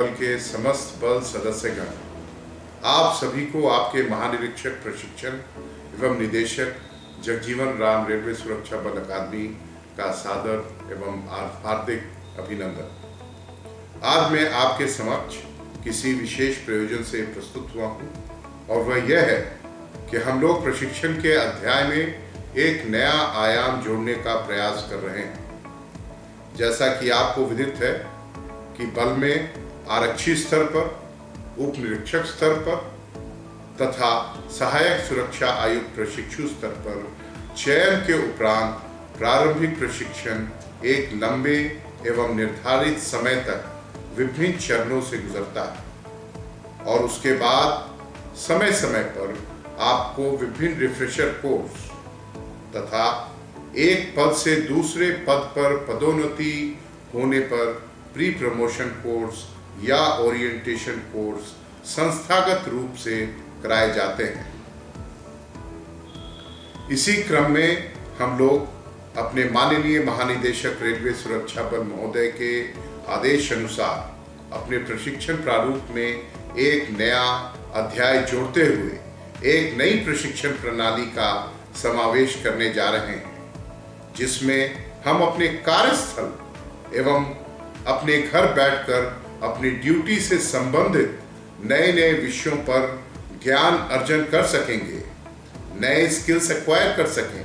बल के समस्त बल सदस्यगण, आप सभी को आपके महानिरीक्षक प्रशिक्षण एवं निदेशक जगजीवन राम रेलवे सुरक्षा बल अकादमी का सादर एवं हार्दिक अभिनंदन। आज मैं आपके समक्ष किसी विशेष प्रयोजन से प्रस्तुत हुआ हूँ और वह यह है कि हम लोग प्रशिक्षण के अध्याय में एक नया आयाम जोड़ने का प्रयास कर रहे हैं। जैसा कि आपको विदित है कि बल में आरक्षी स्तर पर, उप निरीक्षक स्तर पर तथा सहायक सुरक्षा आयुक्त प्रशिक्षु स्तर पर चयन के उपरांत प्रारंभिक प्रशिक्षण एक लंबे एवं निर्धारित समय तक विभिन्न चरणों से गुजरता है और उसके बाद समय समय पर आपको विभिन्न रिफ्रेशर कोर्स तथा एक पद से दूसरे पद पर पदोन्नति होने पर प्री प्रमोशन कोर्स या ओरिएंटेशन कोर्स संस्थागत रूप से कराए जाते हैं। इसी क्रम में हम लोग अपने माननीय महानिदेशक रेलवे सुरक्षा बल महोदय के आदेश अनुसार अपने प्रशिक्षण प्रारूप में एक नया अध्याय जोड़ते हुए एक नई प्रशिक्षण प्रणाली का समावेश करने जा रहे हैं, जिसमें हम अपने कार्यस्थल एवं अपने घर बैठकर अपनी ड्यूटी से संबंधित नए नए विषयों पर ज्ञान अर्जन कर सकेंगे, नए स्किल्स एक्वायर कर सकें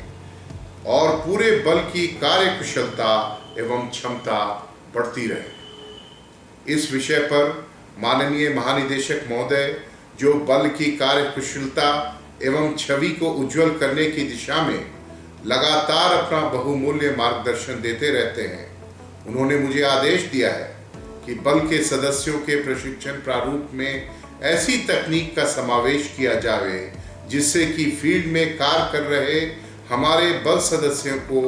और पूरे बल की कार्यकुशलता एवं क्षमता बढ़ती रहे। इस विषय पर माननीय महानिदेशक महोदय जो बल की कार्यकुशलता एवं छवि को उज्जवल करने की दिशा में लगातार अपना बहुमूल्य मार्गदर्शन देते रहते हैं, उन्होंने मुझे आदेश दिया है कि बल के सदस्यों के प्रशिक्षण प्रारूप में ऐसी तकनीक का समावेश किया जाए जिससे कि फील्ड में कार्य कर रहे हमारे बल सदस्यों को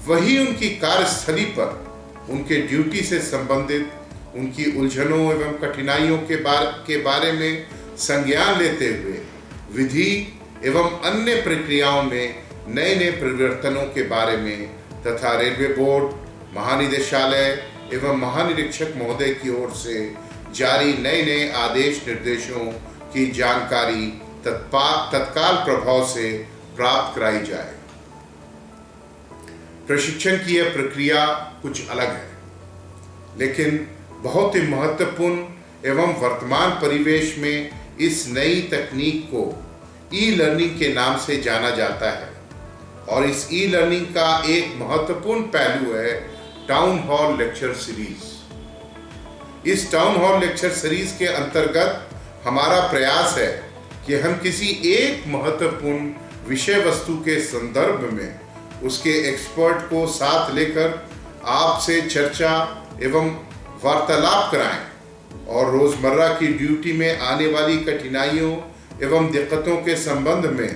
वही उनकी कार्यस्थली पर उनके ड्यूटी से संबंधित उनकी उलझनों एवं कठिनाइयों के बारे में संज्ञान लेते हुए विधि एवं अन्य प्रक्रियाओं में नए नए परिवर्तनों के बारे में तथा रेलवे बोर्ड, महानिदेशालय एवं महानिरीक्षक महोदय की ओर से जारी नए नए आदेश निर्देशों की जानकारी तत्काल प्रभाव से प्राप्त कराई जाए। प्रशिक्षण की यह प्रक्रिया कुछ अलग है, लेकिन बहुत ही महत्वपूर्ण एवं वर्तमान परिवेश में इस नई तकनीक को ई लर्निंग के नाम से जाना जाता है और इस ई लर्निंग का एक महत्वपूर्ण पहलू है टाउन हॉल लेक्चर सीरीज। इस टाउन हॉल लेक्चर सीरीज के अंतर्गत हमारा प्रयास है कि हम किसी एक महत्वपूर्ण विषय वस्तु के संदर्भ में उसके एक्सपर्ट को साथ लेकर आपसे चर्चा एवं वार्तालाप कराएं और रोजमर्रा की ड्यूटी में आने वाली कठिनाइयों एवं दिक्कतों के संबंध में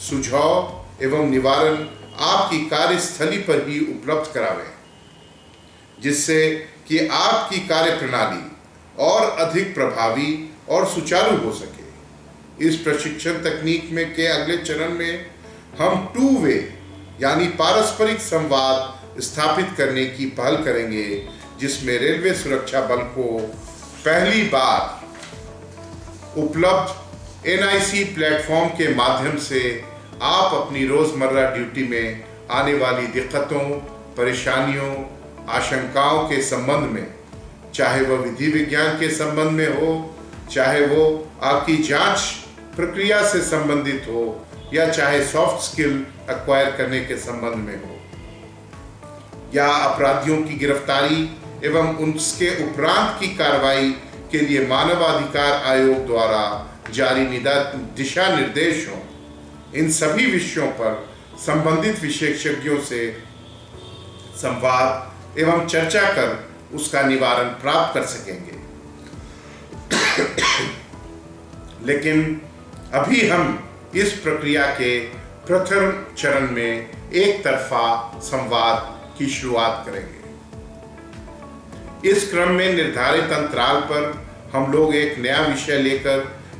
सुझाव एवं निवारण आपकी कार्यस्थली पर ही उपलब्ध करावें, जिससे कि आपकी कार्य प्रणाली और अधिक प्रभावी और सुचारू हो सके। इस प्रशिक्षण तकनीक में के अगले चरण में हम टू वे यानी पारस्परिक संवाद स्थापित करने की पहल करेंगे, जिसमें रेलवे सुरक्षा बल को पहली बार उपलब्ध NIC प्लेटफॉर्म के माध्यम से आप अपनी रोजमर्रा ड्यूटी में आने वाली दिक्कतों, परेशानियों, आशंकाओं के संबंध में, चाहे वह विधि विज्ञान के संबंध में हो, चाहे वो आपकी जांच प्रक्रिया से संबंधित हो या चाहे सॉफ्ट स्किल एक्वायर करने के संबंध में हो, या अपराधियों की गिरफ्तारी एवं उसके उपरांत की कार्रवाई के लिए मानवाधिकार आयोग द्वारा जारी दिशा निर्देश हों, इन सभी विषयों पर संबंधित विशेषज्ञों से संवाद एवं चर्चा कर उसका निवारण प्राप्त कर सकेंगे। लेकिन अभी हम इस प्रक्रिया के प्रथम चरण में एक तरफा संवाद की शुरुआत करेंगे। इस क्रम में निर्धारित अंतराल पर हम लोग एक नया विषय लेकर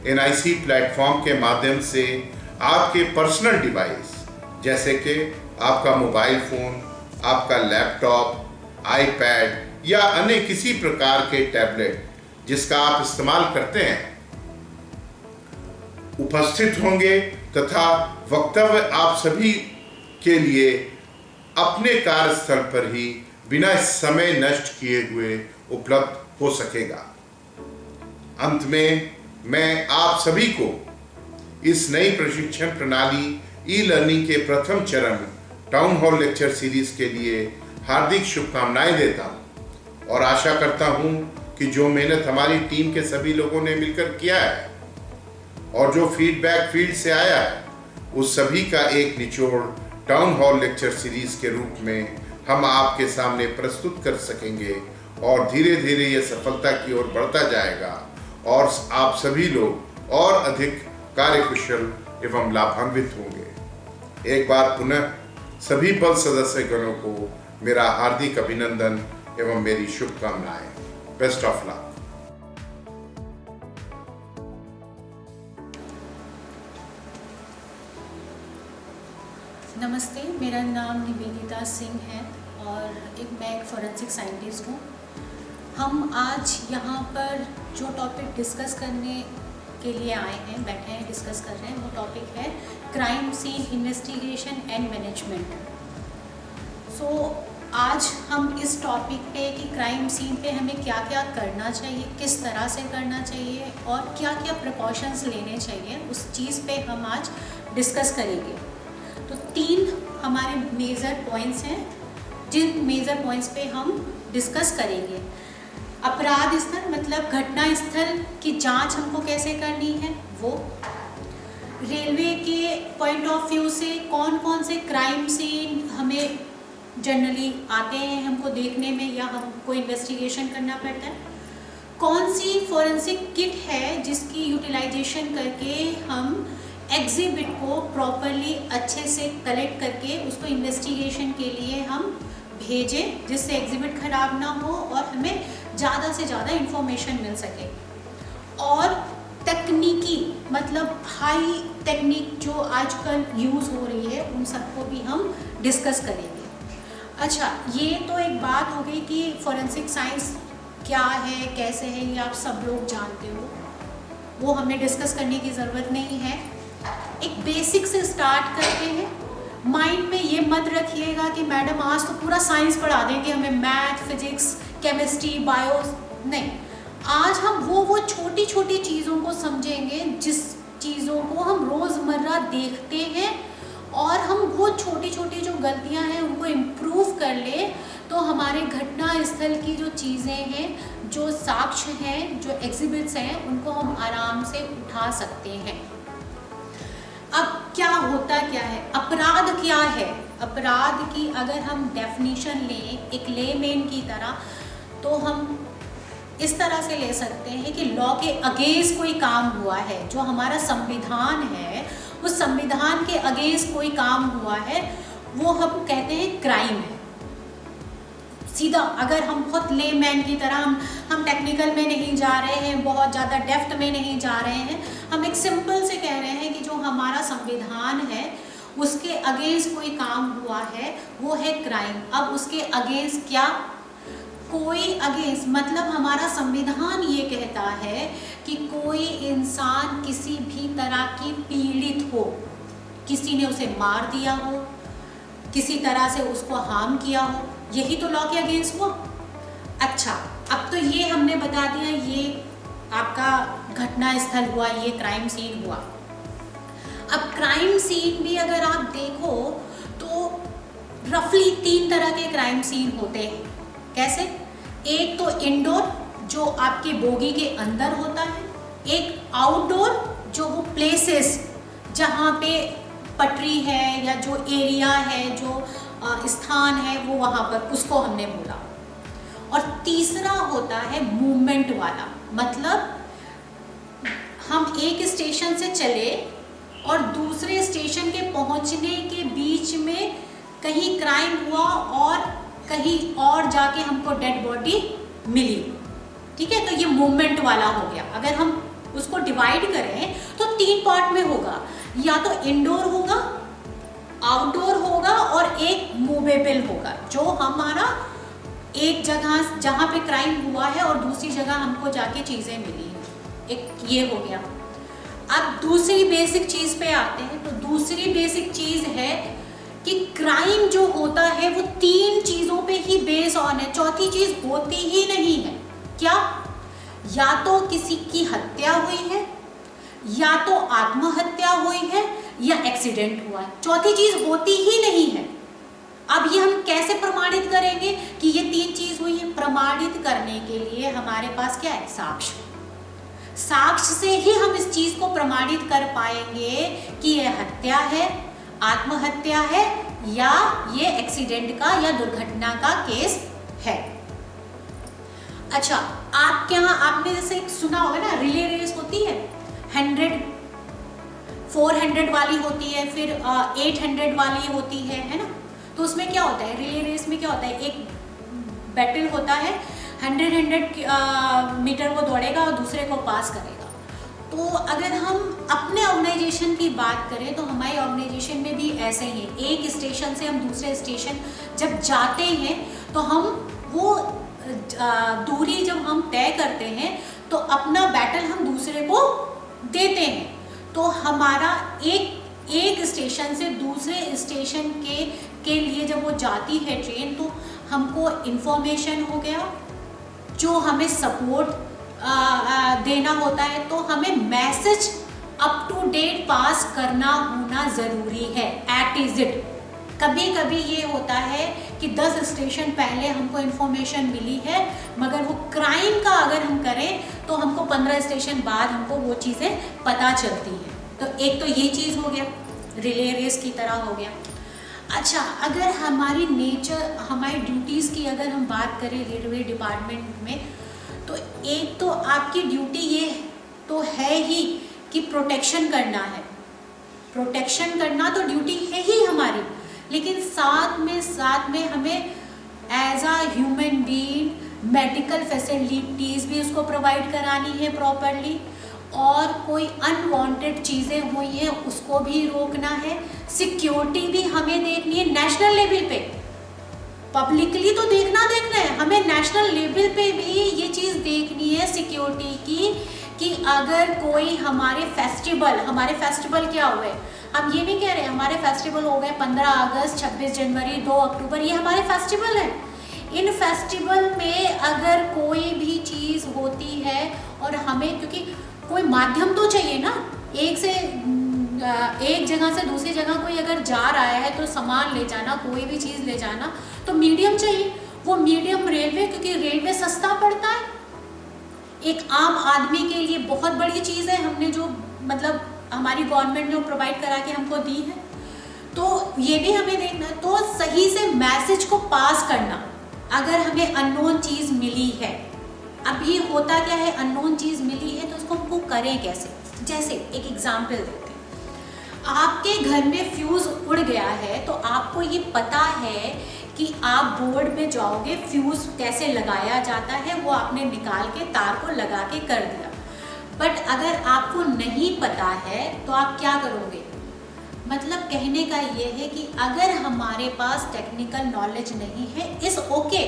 NIC प्लेटफॉर्म के माध्यम से आपके पर्सनल डिवाइस जैसे कि आपका मोबाइल फोन, आपका लैपटॉप, आईपैड या अन्य किसी प्रकार के टैबलेट जिसका आप इस्तेमाल करते हैं उपस्थित होंगे तथा वक्तव्य आप सभी के लिए अपने कार्यस्थल पर ही बिना समय नष्ट किए हुए उपलब्ध हो सकेगा। अंत में मैं आप सभी को इस नई प्रशिक्षण प्रणाली ई लर्निंग के प्रथम चरण टाउन हॉल लेक्चर सीरीज के लिए हार्दिक शुभकामनाएं देता हूं और आशा करता हूं कि जो मेहनत हमारी टीम के सभी लोगों ने मिलकर किया है और जो फीडबैक फील्ड से आया है उस सभी का एक निचोड़ टाउन हॉल लेक्चर सीरीज के रूप में हम आपके सामने प्रस्तुत कर सकेंगे और धीरे धीरे यह सफलता की ओर बढ़ता जाएगा और आप सभी लोग और अधिक कार्यकुशल एवं लाभान्वित होंगे। एक बार पुनः सभी बल सदस्य गणों को मेरा हार्दिक अभिनंदन एवं मेरी शुभकामनाएं। Best of luck. नमस्ते, मेरा नाम निवेदिता सिंह है और मैं एक फॉरेंसिक साइंटिस्ट हूँ। हम आज यहाँ पर जो टॉपिक डिस्कस करने के लिए आए हैं, बैठे हैं, डिस्कस कर रहे हैं, वो टॉपिक है crime scene investigation and management. आज हम इस टॉपिक पे कि क्राइम सीन पे हमें क्या क्या करना चाहिए, किस तरह से करना चाहिए और क्या क्या प्रिकॉशंस लेने चाहिए, उस चीज़ पे हम आज डिस्कस करेंगे। तो 3 हमारे मेजर पॉइंट्स हैं जिन मेजर पॉइंट्स पे हम डिस्कस करेंगे। अपराध स्थल मतलब घटना स्थल की जांच हमको कैसे करनी है, वो रेलवे के पॉइंट ऑफ व्यू से कौन कौन से क्राइम सीन हमें जनरली आते हैं हमको देखने में या हमको इन्वेस्टिगेशन करना पड़ता है, कौन सी फॉरेंसिक किट है जिसकी यूटिलाइजेशन करके हम एग्जिबिट को प्रॉपरली अच्छे से कलेक्ट करके उसको इन्वेस्टिगेशन के लिए हम भेजें जिससे एग्जिबिट ख़राब ना हो और हमें ज़्यादा से ज़्यादा इंफॉर्मेशन मिल सके। और तकनीकी मतलब हाई टेक्निक जो आजकल यूज़ हो रही है उन सबको भी हम डिस्कस करेंगे। अच्छा, ये तो एक बात हो गई कि फॉरेंसिक साइंस क्या है, कैसे है, ये आप सब लोग जानते हो, वो हमें डिस्कस करने की ज़रूरत नहीं है। एक बेसिक से स्टार्ट करते हैं। माइंड में ये मत रखिएगा कि मैडम आज तो पूरा साइंस पढ़ा देंगे हमें, मैथ, फिजिक्स, केमिस्ट्री, बायो, नहीं। आज हम वो छोटी छोटी चीज़ों को समझेंगे जिस चीज़ों को हम रोज़मर्रा देखते हैं और हम वो छोटी छोटी जो गलतियां हैं उनको इम्प्रूव कर ले तो हमारे घटना स्थल की जो चीज़ें हैं, जो साक्ष्य हैं, जो एग्जिबिट्स हैं, उनको हम आराम से उठा सकते हैं। अब क्या होता क्या है, अपराध क्या है? अपराध की अगर हम डेफिनेशन लें एक लेमैन की तरह तो हम इस तरह से ले सकते हैं कि लॉ के अगेंस्ट कोई काम हुआ है, जो हमारा संविधान है उस संविधान के अगेंस्ट कोई काम हुआ है, वो हम कहते हैं क्राइम है। सीधा अगर हम बहुत लेमैन की तरह हम टेक्निकल में नहीं जा रहे हैं, बहुत ज़्यादा डेप्थ में नहीं जा रहे हैं, हम एक सिंपल से कह रहे हैं कि जो हमारा संविधान है उसके अगेंस्ट कोई काम हुआ है वो है क्राइम। अब उसके अगेंस्ट क्या, कोई अगेंस्ट मतलब हमारा संविधान ये कहता है कि कोई इंसान किसी भी तरह की पीड़ित हो, किसी ने उसे मार दिया हो, किसी तरह से उसको हार्म किया हो, यही तो लॉ के अगेंस्ट हुआ। अच्छा, अब तो ये हमने बता दिया ये आपका घटना स्थल हुआ, ये क्राइम सीन हुआ। अब क्राइम सीन भी अगर आप देखो तो रफली 3 तरह के क्राइम सीन होते हैं। कैसे? एक तो इंडोर जो आपके बोगी के अंदर होता है, एक आउटडोर जो वो प्लेसेस जहाँ पे पटरी है या जो एरिया है, जो स्थान है वो वहाँ पर, उसको हमने बोला। और तीसरा होता है मूवमेंट वाला, मतलब हम एक स्टेशन से चले और दूसरे स्टेशन के पहुँचने के बीच में कहीं क्राइम हुआ और कहीं और जाके हमको डेड बॉडी मिली, ठीक है, तो ये मूवमेंट वाला हो गया। अगर हम उसको डिवाइड करें तो 3 पार्ट में होगा, या तो इंडोर होगा, आउटडोर होगा और एक मूवेबल होगा, जो हमारा एक जगह जहाँ पे क्राइम हुआ है और दूसरी जगह हमको जाके चीज़ें मिली हैं, एक ये हो गया। अब दूसरी बेसिक चीज़ पे आते हैं। तो दूसरी बेसिक चीज़ है कि क्राइम जो होता है वो 3 चीज़ों पे ही बेस ऑन है, चौथी चीज़ होती ही नहीं है। क्या? या तो किसी की हत्या हुई है, या तो आत्महत्या हुई है, या एक्सीडेंट हुआ है, चौथी चीज़ होती ही नहीं है। अब ये हम कैसे प्रमाणित करेंगे कि ये 3 चीज़ हुई है? प्रमाणित करने के लिए हमारे पास क्या है? साक्ष्य। साक्ष्य से ही हम इस चीज़ को प्रमाणित कर पाएंगे कि ये हत्या है, आत्महत्या है, या ये एक्सीडेंट का या दुर्घटना का केस है। अच्छा, आपके यहाँ आपने जैसे एक सुना होगा ना, रिले रेस होती है, 100, 400 वाली होती है, फिर 800 वाली होती है ना? तो उसमें क्या होता है, रिले रेस में क्या होता है, एक बैटल होता है, 100 मीटर वो दौड़ेगा और दूसरे को पास करेगा। तो अगर हम अपने ऑर्गेनाइजेशन की बात करें तो हमारी ऑर्गेनाइजेशन में भी ऐसे ही है। एक स्टेशन से हम दूसरे स्टेशन जब जाते हैं तो हम वो दूरी जब हम तय करते हैं तो अपना बैटल हम दूसरे को देते हैं। तो हमारा एक स्टेशन से दूसरे स्टेशन के लिए जब वो जाती है ट्रेन, तो हमको इन्फॉर्मेशन हो गया, जो हमें सपोर्ट देना होता है, तो हमें मैसेज अप टू डेट पास करना होना ज़रूरी है, एट इज इट। कभी कभी ये होता है कि 10 स्टेशन पहले हमको इन्फॉर्मेशन मिली है, मगर वो क्राइम का अगर हम करें तो हमको 15 स्टेशन बाद हमको वो चीज़ें पता चलती हैं। तो एक तो ये चीज़ हो गया, रिले रेस की तरह हो गया। अच्छा, अगर हमारी ड्यूटीज़ की अगर हम बात करें रेलवे डिपार्टमेंट में, तो एक तो आपकी ड्यूटी ये तो है ही कि प्रोटेक्शन करना है। प्रोटेक्शन करना तो ड्यूटी है ही हमारी, लेकिन साथ में हमें as a human being medical facilities भी उसको प्रोवाइड करानी है प्रॉपरली, और कोई अनवांटेड चीज़ें हुई हैं उसको भी रोकना है। सिक्योरिटी भी हमें देखनी है नेशनल लेवल पे, पब्लिकली तो देखना है, हमें नेशनल लेवल पे भी ये चीज़ देखनी है सिक्योरिटी की, कि अगर कोई हमारे फेस्टिवल क्या हुए, हम ये नहीं कह रहे हमारे फेस्टिवल हो गए 15 अगस्त, 26 जनवरी, 2 अक्टूबर, ये हमारे फेस्टिवल है। इन फेस्टिवल में अगर कोई भी चीज़ होती है और हमें, क्योंकि कोई माध्यम तो चाहिए ना, एक जगह से दूसरी जगह कोई अगर जा रहा है तो सामान ले जाना, कोई भी चीज़ ले जाना, तो मीडियम चाहिए। वो मीडियम रेलवे, क्योंकि रेलवे सस्ता पड़ता है, एक आम आदमी के लिए बहुत बड़ी चीज़ है। हमने जो मतलब हमारी गवर्नमेंट जो प्रोवाइड करा के हमको दी है, तो ये भी हमें देखना है। तो सही से मैसेज को पास करना, अगर हमें अननोन चीज़ मिली है, अब ये होता क्या है, अननोन चीज़ मिली है तो उसको हमको करें कैसे। जैसे एक एग्जाम्पल देते हैं, आपके घर में फ्यूज़ उड़ गया है, तो आपको ये पता है कि आप बोर्ड में जाओगे, फ्यूज़ कैसे लगाया जाता है वो आपने निकाल के तार को लगा के कर दिया। बट अगर आपको नहीं पता है तो आप क्या करोगे? मतलब कहने का ये है कि अगर हमारे पास टेक्निकल नॉलेज नहीं है, इस ओके,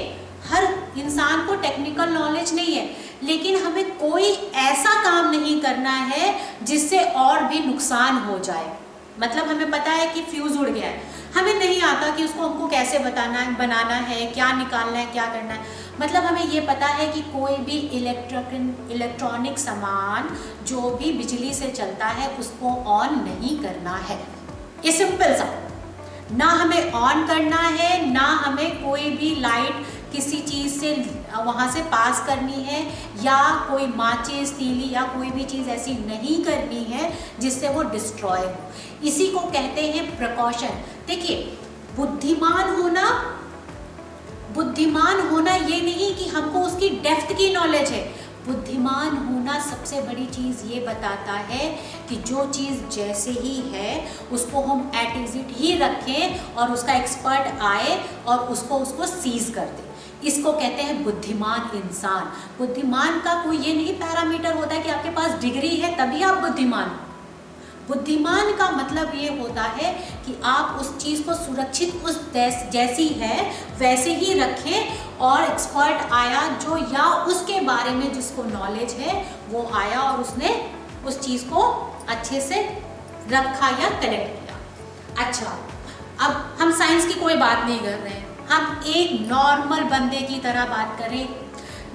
हर इंसान को टेक्निकल नॉलेज नहीं है, लेकिन हमें कोई ऐसा काम नहीं करना है जिससे और भी नुकसान हो जाए। मतलब हमें पता है कि फ्यूज़ उड़ गया है, हमें नहीं आता कि उसको हमको कैसे बनाना है, क्या निकालना है, क्या करना है। मतलब हमें ये पता है कि कोई भी इलेक्ट्रॉनिक सामान जो भी बिजली से चलता है उसको ऑन नहीं करना है। ये सिंपल सा, ना हमें ऑन करना है, ना हमें कोई भी लाइट किसी चीज़ से वहाँ से पास करनी है, या कोई माचिस, तीली या कोई भी चीज़ ऐसी नहीं करनी है जिससे वो डिस्ट्रॉय हो। इसी को कहते हैं प्रिकॉशन। देखिए, बुद्धिमान होना ये नहीं कि हमको उसकी डेप्थ की नॉलेज है। बुद्धिमान होना सबसे बड़ी चीज़ ये बताता है कि जो चीज़ जैसे ही है उसको हम एट इज इट ही रखें और उसका एक्सपर्ट आए और उसको सीज कर दे। इसको कहते हैं बुद्धिमान इंसान। बुद्धिमान का कोई ये नहीं पैरामीटर होता है कि आपके पास डिग्री है तभी आप बुद्धिमान हो। बुद्धिमान का मतलब ये होता है कि आप उस चीज़ को सुरक्षित उस जैसी है वैसे ही रखें, और एक्सपर्ट आया जो या उसके बारे में जिसको नॉलेज है वो आया और उसने उस चीज़ को अच्छे से रखा या कलेक्ट किया। अच्छा, अब हम साइंस की कोई बात नहीं कर रहे हैं, हम एक नॉर्मल बंदे की तरह बात करें।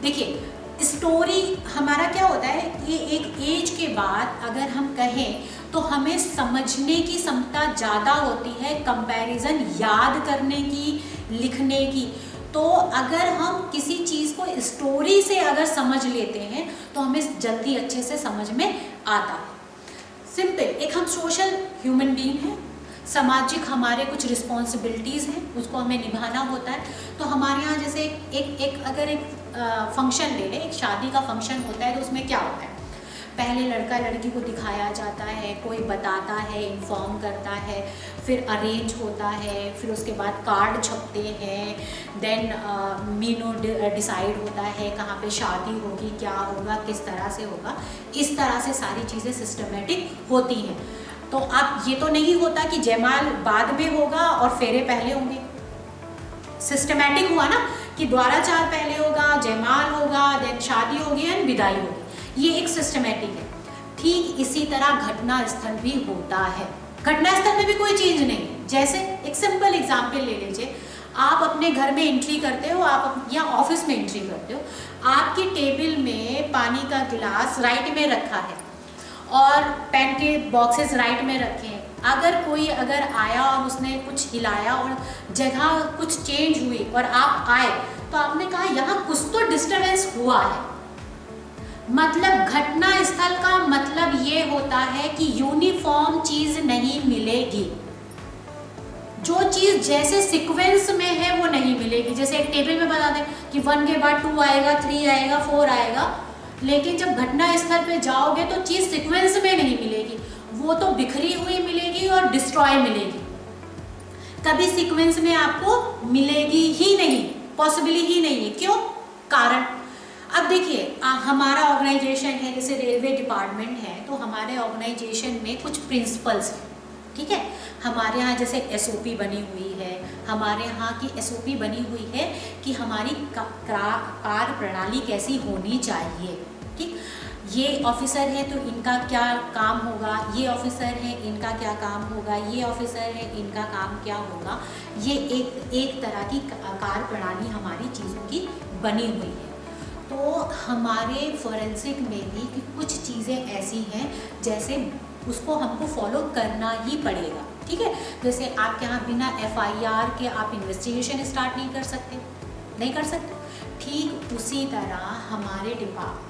देखिए, स्टोरी हमारा क्या होता है, ये एक एज के बाद अगर हम कहें तो हमें समझने की क्षमता ज़्यादा होती है कंपैरिजन याद करने की, लिखने की। तो अगर हम किसी चीज़ को स्टोरी से अगर समझ लेते हैं तो हमें जल्दी अच्छे से समझ में आता है। सिंपल, एक हम सोशल ह्यूमन बीइंग हैं, सामाजिक हमारे कुछ रिस्पॉन्सिबिलिटीज़ हैं, उसको हमें निभाना होता है। तो हमारे यहाँ जैसे अगर एक फंक्शन ले लें, एक शादी का फंक्शन होता है तो उसमें क्या होता है, पहले लड़का लड़की को दिखाया जाता है, कोई बताता है, इन्फॉर्म करता है, फिर अरेंज होता है, फिर उसके बाद कार्ड छपते हैं, देन मीनू डिसाइड होता है कहाँ पे शादी होगी, क्या होगा, किस तरह से होगा। इस तरह से सारी चीज़ें सिस्टमेटिक होती हैं। तो अब ये तो नहीं होता कि जयमाल बाद में होगा और फेरे पहले होंगे। सिस्टमेटिक हुआ ना कि द्वाराचार पहले होगा, जयमाल होगा, देन शादी होगी एंड विदाई होगी। ये एक सिस्टमेटिक है। ठीक इसी तरह घटना स्थल भी होता है। घटना स्थल में भी कोई चेंज नहीं। जैसे एक सिंपल एग्जाम्पल ले लीजिए, आप अपने घर में एंट्री करते हो, आप या ऑफिस में एंट्री करते हो, आपकी टेबल में पानी का गिलास राइट में रखा है और पेन के बॉक्सेस राइट में रखे हैं। अगर आया और उसने कुछ हिलाया और जगह कुछ चेंज हुई और आप आए तो आपने कहा यहाँ कुछ तो डिस्टरबेंस हुआ है। मतलब घटना स्थल का मतलब ये होता है कि यूनिफॉर्म चीज नहीं मिलेगी। जो चीज जैसे सीक्वेंस में है वो नहीं मिलेगी। जैसे एक टेबल में बता दें कि 1 के बाद 2 आएगा, 3 आएगा, 4 आएगा, लेकिन जब घटना स्थल पे जाओगे तो चीज सीक्वेंस में नहीं मिलेगी, वो तो बिखरी हुई मिलेगी और डिस्ट्रॉय मिलेगी। कभी सीक्वेंस में आपको मिलेगी ही नहीं, पॉसिबली ही नहीं है। क्यों? कारण अब देखिए, हमारा ऑर्गेनाइजेशन है, जैसे रेलवे डिपार्टमेंट है, तो हमारे ऑर्गेनाइजेशन में कुछ प्रिंसिपल्स हैं, ठीक है। हमारे यहाँ जैसे एसओपी बनी हुई है, हमारे यहाँ की एसओपी बनी हुई है कि हमारी कार्य प्रणाली कैसी होनी चाहिए, ठीक। ये ऑफिसर है तो इनका क्या काम होगा, ये ऑफिसर है इनका क्या काम होगा, ये ऑफिसर है इनका काम क्या होगा। ये एक तरह की कार्य प्रणाली हमारी चीज़ों की बनी हुई है। तो हमारे फोरेंसिक में भी कि कुछ चीज़ें ऐसी हैं जैसे उसको हमको फॉलो करना ही पड़ेगा, ठीक है। जैसे आपके यहाँ बिना एफआईआर के आप इन्वेस्टिगेशन स्टार्ट नहीं कर सकते। ठीक उसी तरह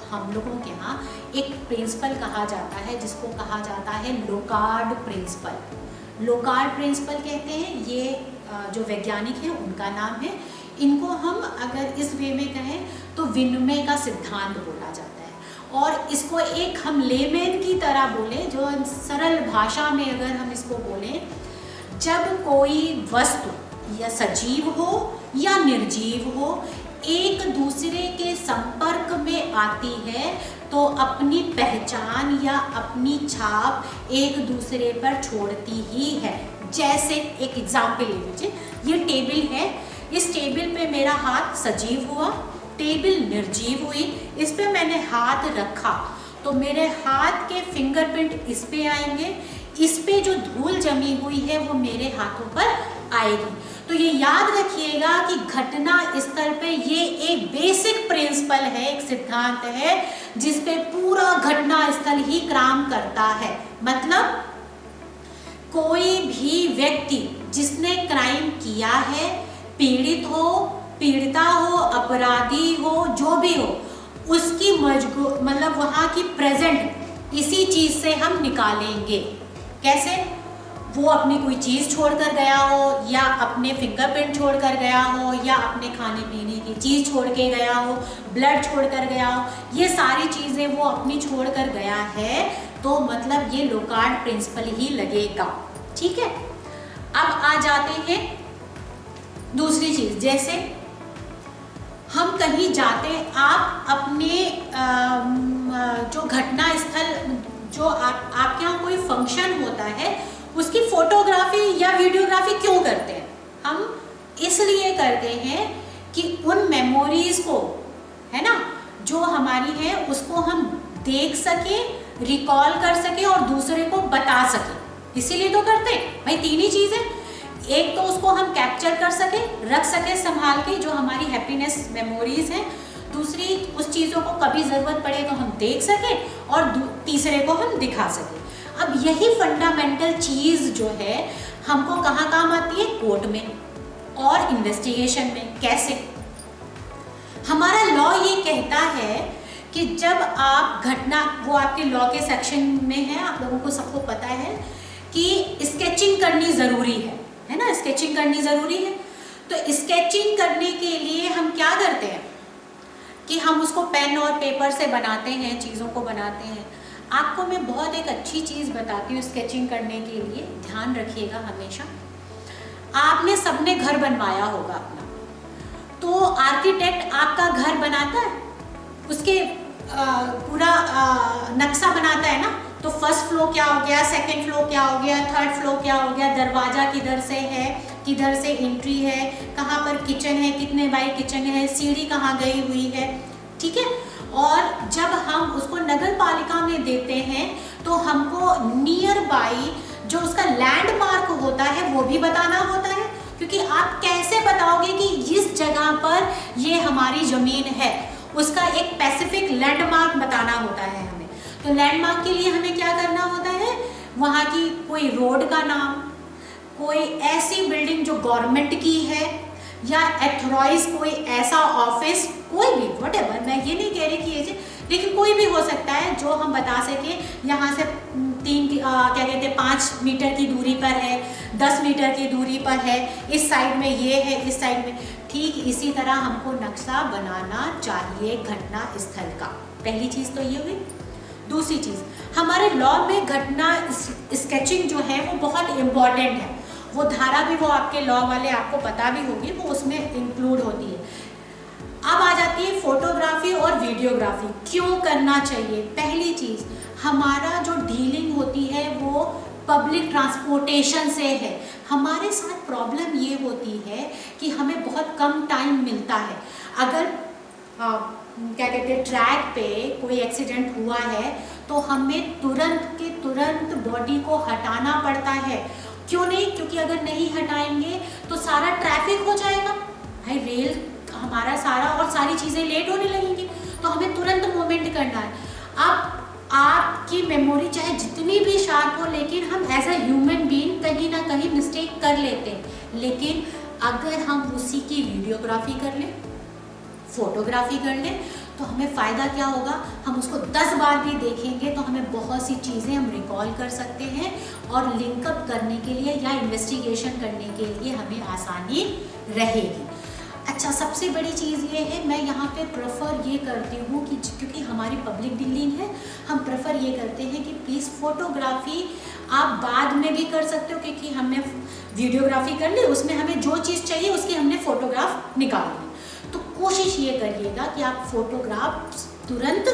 हम लोगों के यहाँ एक प्रिंसिपल कहा जाता है, जिसको कहा जाता है लोकार्ड प्रिंसिपल। लोकार्ड प्रिंसिपल कहते हैं, ये जो वैज्ञानिक हैं उनका नाम है। इनको हम अगर इस वे में कहें तो विनिमय का सिद्धांत बोला जाता है। और इसको एक हम लेमैन की तरह बोले, जो सरल भाषा में अगर हम इसको बोलें, जब कोई वस्तु या सजीव हो या निर्जीव हो एक दूसरे के संपर्क में आती है तो अपनी पहचान या अपनी छाप एक दूसरे पर छोड़ती ही है। जैसे एक एग्जाम्पल ले लीजिए, ये टेबल है, इस टेबल पे मेरा हाथ सजीव हुआ, टेबल निर्जीव हुई, इस पे मैंने हाथ रखा तो मेरे हाथ के फिंगरप्रिंट इस पे आएंगे, इस पे जो धूल जमी हुई है वो मेरे हाथों पर आएगी। तो ये याद रखिएगा कि घटना स्थल पे ये एक बेसिक प्रिंसिपल है, एक सिद्धांत है जिस पे पूरा घटना स्थल ही काम करता है। मतलब कोई भी व्यक्ति जिसने क्राइम किया है, पीड़ित हो, पीड़िता हो, अपराधी हो, जो भी हो, उसकी मतलब वहाँ की प्रेजेंट इसी चीज़ से हम निकालेंगे। कैसे? वो अपनी कोई चीज़ छोड़कर गया हो, या अपने फिंगरप्रिंट छोड़कर गया हो, या अपने खाने पीने की चीज़ छोड़ के गया हो, ब्लड छोड़कर गया हो, ये सारी चीज़ें वो अपनी छोड़कर गया है, तो मतलब ये लोकार्ड प्रिंसिपल ही लगेगा, ठीक है। अब आ जाते हैं दूसरी चीज़, जैसे हम कहीं जाते, आप अपने जो घटना स्थल जो आपके यहाँ कोई फंक्शन होता है उसकी फोटोग्राफी या वीडियोग्राफी क्यों करते हैं? हम इसलिए करते हैं कि उन मेमोरीज को, है ना, जो हमारी है उसको हम देख सके, रिकॉल कर सके और दूसरे को बता सके। इसीलिए तो करते हैं भाई। तीन ही चीज़ें, एक तो उसको हम कैप्चर कर सके, रख सके संभाल के, जो हमारी हैप्पीनेस मेमोरीज हैं। दूसरी, उस चीज़ों को कभी ज़रूरत पड़े तो हम देख सके, और तीसरे को हम दिखा सके। अब यही फंडामेंटल चीज़ जो है हमको कहाँ काम आती है? कोर्ट में और इन्वेस्टिगेशन में। कैसे? हमारा लॉ ये कहता है कि जब आप घटना, वो आपके लॉ के सेक्शन में है, आप लोगों को सबको पता है कि स्केचिंग करनी ज़रूरी है ना, स्केचिंग करनी ज़रूरी है। तो स्केचिंग करने के लिए हम क्या करते हैं कि हम उसको पेन और पेपर से बनाते हैं, चीज़ों को बनाते हैं। आपको मैं बहुत एक अच्छी चीज़ बताती हूँ स्केचिंग करने के लिए, ध्यान रखिएगा हमेशा। आपने सबने घर बनवाया होगा अपना, तो आर्किटेक्ट आपका घर बनाता है, उसके पूरा नक्शा बनाता है ना। तो फर्स्ट फ्लोर क्या हो गया, सेकंड फ्लोर क्या हो गया, थर्ड फ्लोर क्या हो गया, दरवाज़ा किधर से है, किधर से एंट्री है, कहाँ पर किचन है, कितने बाई किचन है, सीढ़ी कहाँ गई हुई है, ठीक है। और जब हम उसको नगर पालिका में देते हैं तो हमको नियर बाई जो उसका लैंडमार्क होता है वो भी बताना होता है, क्योंकि आप कैसे बताओगे कि इस जगह पर ये हमारी ज़मीन है, उसका एक स्पेसिफिक लैंडमार्क बताना होता है हमें। तो लैंडमार्क के लिए हमें क्या करना होता है? वहाँ की कोई रोड का नाम, कोई ऐसी बिल्डिंग जो गवर्नमेंट की है, या एथोराइज कोई ऐसा ऑफिस, कोई भी व्हाटएवर, मैं ये नहीं कह रही कि ये, लेकिन कोई भी हो सकता है जो हम बता सके यहाँ से 5 मीटर की दूरी पर है, 10 मीटर की दूरी पर है, इस साइड में ये है, इस साइड में। ठीक इसी तरह हमको नक्शा बनाना चाहिए घटना स्थल का। पहली चीज़ तो ये हुई। दूसरी चीज़, हमारे लॉ में घटना स्केचिंग जो है वो बहुत इम्पॉर्टेंट है। वो धारा भी, वो आपके लॉ वाले आपको पता भी होगी, वो उसमें इंक्लूड होती है। अब आ जाती है फोटोग्राफी और वीडियोग्राफी क्यों करना चाहिए। पहली चीज़, हमारा जो डीलिंग होती है वो पब्लिक ट्रांसपोर्टेशन से है। हमारे साथ प्रॉब्लम ये होती है कि हमें बहुत कम टाइम मिलता है। अगर क्या कहते हैं, ट्रैक पे कोई एक्सीडेंट हुआ है तो हमें तुरंत के तुरंत बॉडी को हटाना पड़ता है। क्यों नहीं? क्योंकि अगर नहीं हटाएंगे तो सारा ट्रैफिक हो जाएगा भाई, रेल हमारा सारा और सारी चीज़ें लेट होने लगेंगी। तो हमें तुरंत मूवमेंट करना है। अब आपकी मेमोरी चाहे जितनी भी शार्प हो, लेकिन हम एज अ ह्यूमन बीइंग कहीं ना कहीं मिस्टेक कर लेते हैं। लेकिन अगर हम उसी की वीडियोग्राफी कर लें, फोटोग्राफी कर लें, तो हमें फ़ायदा क्या होगा? हम उसको 10 बार भी देखेंगे तो हमें बहुत सी चीज़ें हम रिकॉल कर सकते हैं, और लिंकअप करने के लिए या इन्वेस्टिगेशन करने के लिए हमें आसानी रहेगी। अच्छा, सबसे बड़ी चीज़ ये है, मैं यहाँ पे प्रेफर ये करती हूँ कि क्योंकि हमारी पब्लिक डीलिंग है, हम प्रेफर ये करते हैं कि प्लीज़ फोटोग्राफी आप बाद में भी कर सकते हो, क्योंकि हमने वीडियोग्राफी कर ली, उसमें हमें जो चीज़ चाहिए उसकी हमने फ़ोटोग्राफ निकाल ली। तो कोशिश ये करिएगा कि आप फोटोग्राफ तुरंत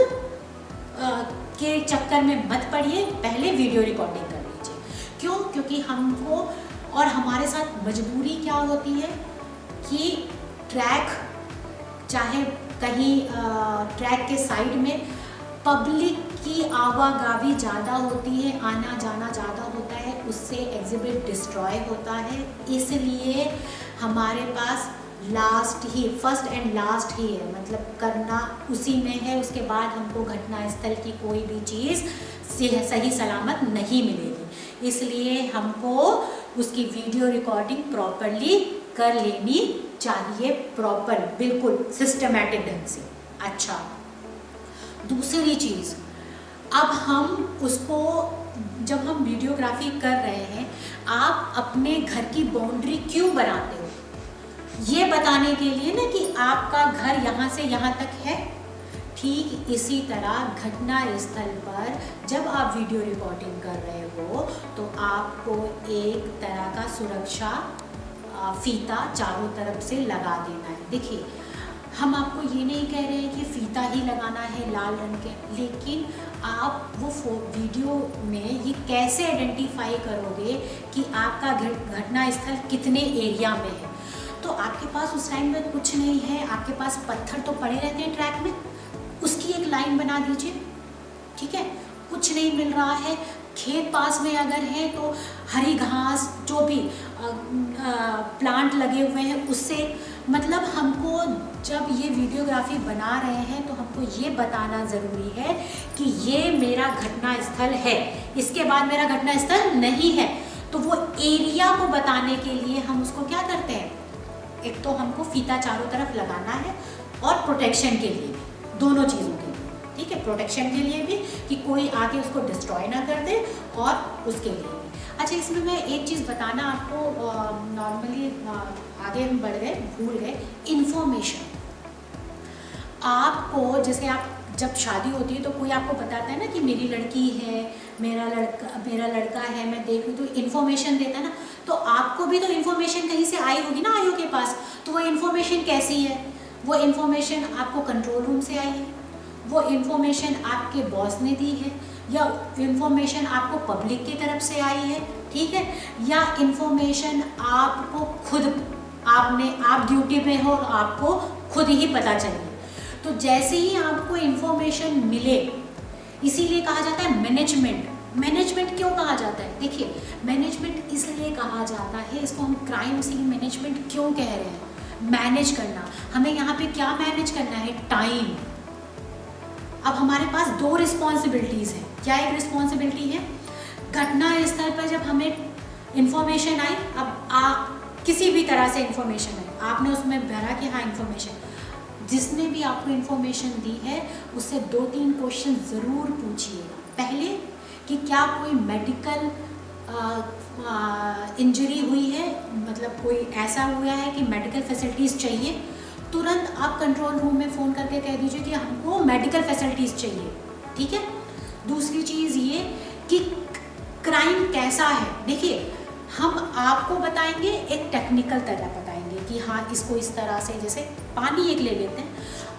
के चक्कर में मत पड़िए, पहले वीडियो रिकॉर्डिंग कर लीजिए। क्यों? क्योंकि हमको और हमारे साथ मजबूरी क्या होती है कि ट्रैक, चाहे कहीं ट्रैक के साइड में पब्लिक की आवाजाही ज़्यादा होती है, आना जाना ज़्यादा होता है, उससे एग्जिबिट डिस्ट्रॉय होता है। इसलिए हमारे पास लास्ट ही, फर्स्ट एंड लास्ट ही है, मतलब करना उसी में है। उसके बाद हमको घटना स्थल की कोई भी चीज़ सही सलामत नहीं मिलेगी। इसलिए हमको उसकी वीडियो रिकॉर्डिंग प्रॉपरली कर लेनी चाहिए, प्रॉपर, बिल्कुल सिस्टमैटिक ढंग से। अच्छा, दूसरी चीज़, अब हम उसको, जब हम वीडियोग्राफी कर रहे हैं, आप अपने घर की बाउंड्री क्यों बनाते हो? ये बताने के लिए ना कि आपका घर यहाँ से यहाँ तक है। ठीक इसी तरह घटना स्थल पर जब आप वीडियो रिकॉर्डिंग कर रहे हो तो आपको एक तरह का सुरक्षा फीता चारों तरफ से लगा देना है। देखिए, हम आपको ये नहीं कह रहे हैं कि फीता ही लगाना है लाल रंग के, लेकिन आप वो वीडियो में ये कैसे आइडेंटिफाई करोगे कि आपका घटना स्थल कितने एरिया में है। तो आपके पास उस टाइम में कुछ नहीं है, आपके पास पत्थर तो पड़े रहते हैं ट्रैक में, उसकी एक लाइन बना दीजिए, ठीक है। कुछ नहीं मिल रहा है, खेत पास में अगर है तो हरी घास जो भी प्लांट लगे हुए हैं उससे, मतलब हमको जब ये वीडियोग्राफी बना रहे हैं तो हमको ये बताना ज़रूरी है कि ये मेरा घटना स्थल है, इसके बाद मेरा घटना स्थल नहीं है। तो वो एरिया को बताने के लिए हम उसको क्या करते हैं, एक तो हमको फीता चारों तरफ लगाना है और प्रोटेक्शन के लिए, दोनों चीज़ों के लिए, ठीक है। प्रोटेक्शन के लिए भी कि कोई आके उसको डिस्ट्रॉय ना कर दे, और उसके लिए भी। अच्छा, इसमें मैं एक चीज़ बताना आपको, नॉर्मली आगे हम बढ़ गए, भूल गए, इन्फॉर्मेशन। आपको जैसे आप जब शादी होती है तो कोई आपको बताता है ना कि मेरी लड़की है, मेरा लड़का है, मैं देख रही हूँ, तो इन्फॉर्मेशन देता है ना। तो आपको भी तो इन्फॉर्मेशन कहीं से आई होगी ना, आयु के पास। तो वो इन्फॉर्मेशन कैसी है? वो इन्फॉर्मेशन आपको कंट्रोल रूम से आई है, वो इन्फॉर्मेशन आपके बॉस ने दी है, या इन्फॉर्मेशन आपको पब्लिक की तरफ से आई है, ठीक है, या इन्फॉर्मेशन आपको खुद, आप ड्यूटी पे हो और आपको खुद ही पता चली। तो जैसे ही आपको इन्फॉर्मेशन मिले, इसीलिए कहा जाता है मैनेजमेंट। मैनेजमेंट क्यों कहा जाता है? देखिए, मैनेजमेंट इसलिए कहा जाता है, इसको हम क्राइम सीन मैनेजमेंट क्यों कह रहे हैं? मैनेज करना। हमें यहाँ पे क्या मैनेज करना है? टाइम। अब हमारे पास 2 रिस्पॉन्सिबिलिटीज़ हैं। क्या एक रिस्पॉन्सिबिलिटी है? घटना स्थल पर जब हमें इंफॉर्मेशन आई, अब किसी भी तरह से इंफॉर्मेशन आई, आपने उसमें भरा कि हाँ इंफॉर्मेशन, जिसने भी आपको इंफॉर्मेशन दी है उससे 2-3 क्वेश्चन ज़रूर पूछिएगा। पहले कि क्या कोई मेडिकल इंजरी हुई है, मतलब कोई ऐसा हुआ है कि मेडिकल फैसिलिटीज़ चाहिए, तुरंत आप कंट्रोल रूम में फ़ोन करके कह दीजिए कि हमको मेडिकल फैसिलिटीज़ चाहिए, ठीक है। दूसरी चीज़ ये कि क्राइम कैसा है। देखिए, हम आपको बताएंगे एक टेक्निकल तरह बताएंगे कि हाँ इसको इस तरह से, जैसे पानी एक ले लेते हैं,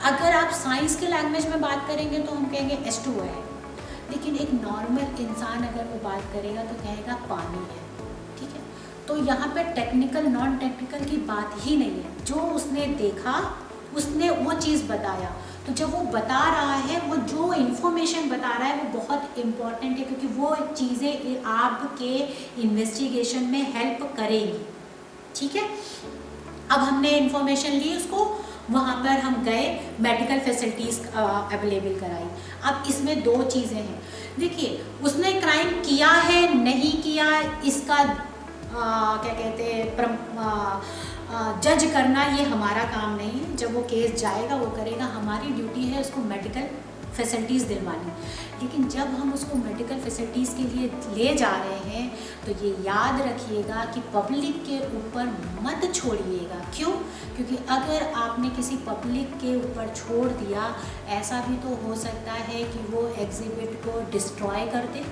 अगर आप साइंस के लैंग्वेज में बात करेंगे तो हम कहेंगे H2O है, लेकिन एक नॉर्मल इंसान अगर वो बात करेगा तो कहेगा पानी है, ठीक है। तो यहाँ पे टेक्निकल नॉन टेक्निकल की बात ही नहीं है, जो उसने देखा उसने वो चीज़ बताया। तो जब वो बता रहा है, वो जो इन्फॉर्मेशन बता रहा है वो बहुत इम्पॉर्टेंट है, क्योंकि वो चीज़ें आपके इन्वेस्टिगेशन में हेल्प करेगी, ठीक है। अब हमने इन्फॉर्मेशन ली, उसको वहाँ पर हम गए, मेडिकल फैसिलिटीज़ अवेलेबल कराई। अब इसमें 2 चीज़ें हैं। देखिए, उसने क्राइम किया है नहीं किया, इसका क्या कहते हैं, जज करना ये हमारा काम नहीं है। जब वो केस जाएगा वो करेगा, हमारी ड्यूटी है उसको मेडिकल फैसिलिटीज़ दिलवानी। लेकिन जब हम उसको मेडिकल फैसिलिटीज़ के लिए ले जा रहे हैं तो ये याद रखिएगा कि पब्लिक के ऊपर मत छोड़िएगा। क्यों? क्योंकि अगर आपने किसी पब्लिक के ऊपर छोड़ दिया, ऐसा भी तो हो सकता है कि वो एग्जिबिट को डिस्ट्रॉय कर दे।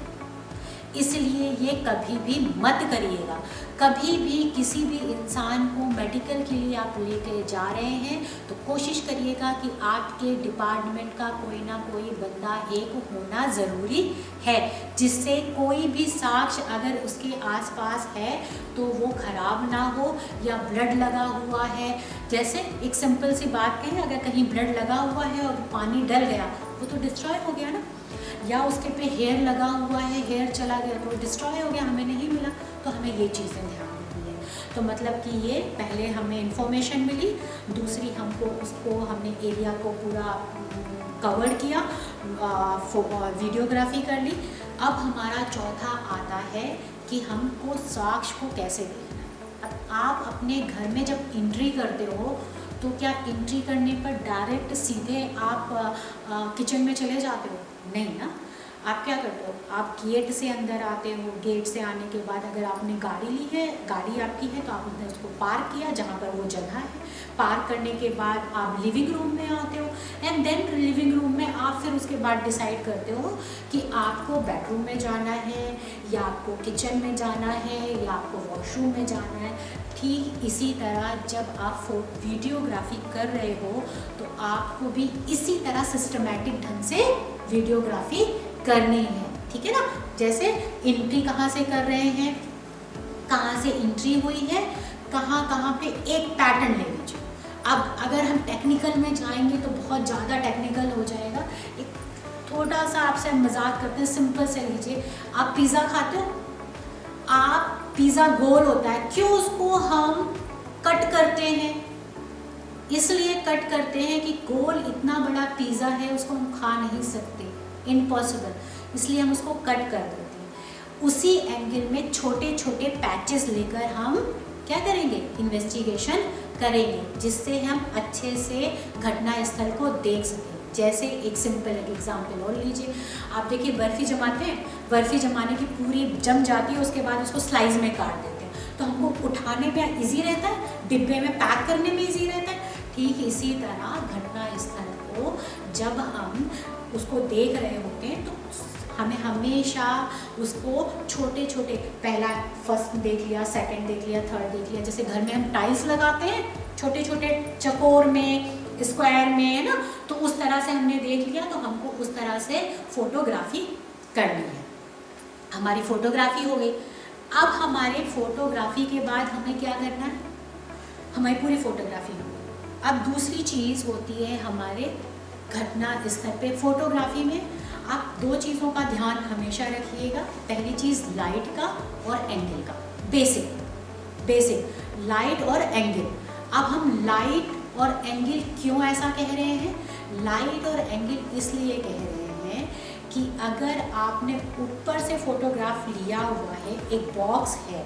इसलिए ये कभी भी मत करिएगा। कभी भी किसी भी इंसान को मेडिकल के लिए आप लेके जा रहे हैं तो कोशिश करिएगा कि आपके डिपार्टमेंट का कोई ना कोई बंदा एक होना ज़रूरी है, जिससे कोई भी साक्ष्य अगर उसके आसपास है तो वो ख़राब ना हो, या ब्लड लगा हुआ है, जैसे एक सिंपल सी बात कहें, अगर कहीं ब्लड लगा हुआ है और पानी डल गया वो तो डिस्ट्रॉय हो गया ना, या उसके पे हेयर लगा हुआ है, हेयर चला गया तो डिस्ट्रॉय हो गया, हमें नहीं मिला। तो हमें ये चीज़ें ध्यान रखनी है। तो मतलब कि ये पहले हमें इन्फॉर्मेशन मिली, दूसरी हमको उसको हमने एरिया को पूरा कवर किया, वीडियोग्राफी कर ली। अब हमारा चौथा आता है कि हमको साक्ष्य को कैसे देखना है। अब आप अपने घर में जब एंट्री करते हो तो क्या एंट्री करने पर डायरेक्ट सीधे आप किचन में चले जाते हो? नहीं ना। आप क्या करते हो? आप गेट से अंदर आते हो। गेट से आने के बाद अगर आपने गाड़ी ली है, गाड़ी आपकी है, तो आपने उसको पार्क किया जहाँ पर वो जगह है, पार्क करने के बाद आप लिविंग रूम में आते हो एंड देन लिविंग रूम में आप फिर उसके बाद डिसाइड करते हो कि आपको बेडरूम में जाना है या आपको किचन में जाना है या आपको वॉशरूम में जाना है। ठीक इसी तरह जब आप वीडियोग्राफी कर रहे हो तो आपको भी इसी तरह सिस्टमैटिक ढंग से वीडियोग्राफी करनी है, ठीक है ना। जैसे एंट्री कहाँ से कर रहे हैं, कहाँ से एंट्री हुई है, कहाँ कहाँ पे एक पैटर्न ले लीजिए। अब अगर हम टेक्निकल में जाएंगे तो बहुत ज़्यादा टेक्निकल हो जाएगा। एक थोड़ा सा आपसे मजाक करते हैं, सिंपल से लीजिए। आप पिज़्ज़ा खाते हो, आप पिज़्ज़ा गोल होता है, क्यों उसको हम कट करते हैं? इसलिए कट करते हैं कि गोल इतना बड़ा पिज़्ज़ा है, उसको हम खा नहीं सकते, इम्पॉसिबल, इसलिए हम उसको कट कर देते हैं। उसी एंगल में छोटे छोटे पैचेस लेकर हम क्या करेंगे, इन्वेस्टिगेशन करेंगे, जिससे हम अच्छे से घटना स्थल को देख सकें। जैसे एक सिंपल एक एग्जाम्पल और लीजिए, आप देखिए बर्फ़ी जमाते हैं, बर्फ़ी जमाने की पूरी जम जाती है, उसके बाद उसको स्लाइस में काट देते हैं, तो हमको उठाने में इजी रहता है, डिब्बे में पैक करने में इजी रहता है। ठीक इसी तरह घटना स्थल को जब हम उसको देख रहे होते हैं तो हमें हमेशा उसको छोटे छोटे, पहला फर्स्ट देख लिया, सेकंड देख लिया, थर्ड देख लिया। जैसे घर में हम टाइल्स लगाते हैं छोटे छोटे चकोर में, स्क्वायर में, है ना, तो उस तरह से हमने देख लिया, तो हमको उस तरह से फोटोग्राफी करनी है। हमारी फोटोग्राफी हो गई। अब हमारे फोटोग्राफी के बाद हमें क्या करना है, हमारी पूरी फोटोग्राफी हो गई। अब दूसरी चीज़ होती है हमारे घटना स्थल पे फोटोग्राफी में आप दो चीज़ों का ध्यान हमेशा रखिएगा। पहली चीज़ लाइट का और एंगल का, बेसिक लाइट और एंगल। अब हम लाइट और एंगल क्यों ऐसा कह रहे हैं, लाइट और एंगल इसलिए कह रहे हैं कि अगर आपने ऊपर से फोटोग्राफ लिया हुआ है, एक बॉक्स है,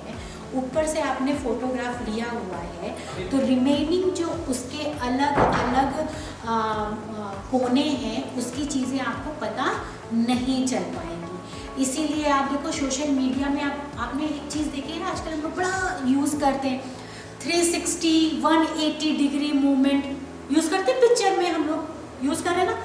ऊपर से आपने फोटोग्राफ लिया हुआ है, तो रिमेनिंग जो उसके अलग अलग कोने हैं उसकी चीज़ें आपको पता नहीं चल पाएंगी। इसीलिए आप देखो सोशल मीडिया में आपने एक चीज़ देखी है ना, आजकल हम लोग बड़ा यूज़ करते हैं 360 180 डिग्री मूवमेंट यूज़ करते हैं, पिक्चर में हम लोग यूज़ कर रहे हैं ना।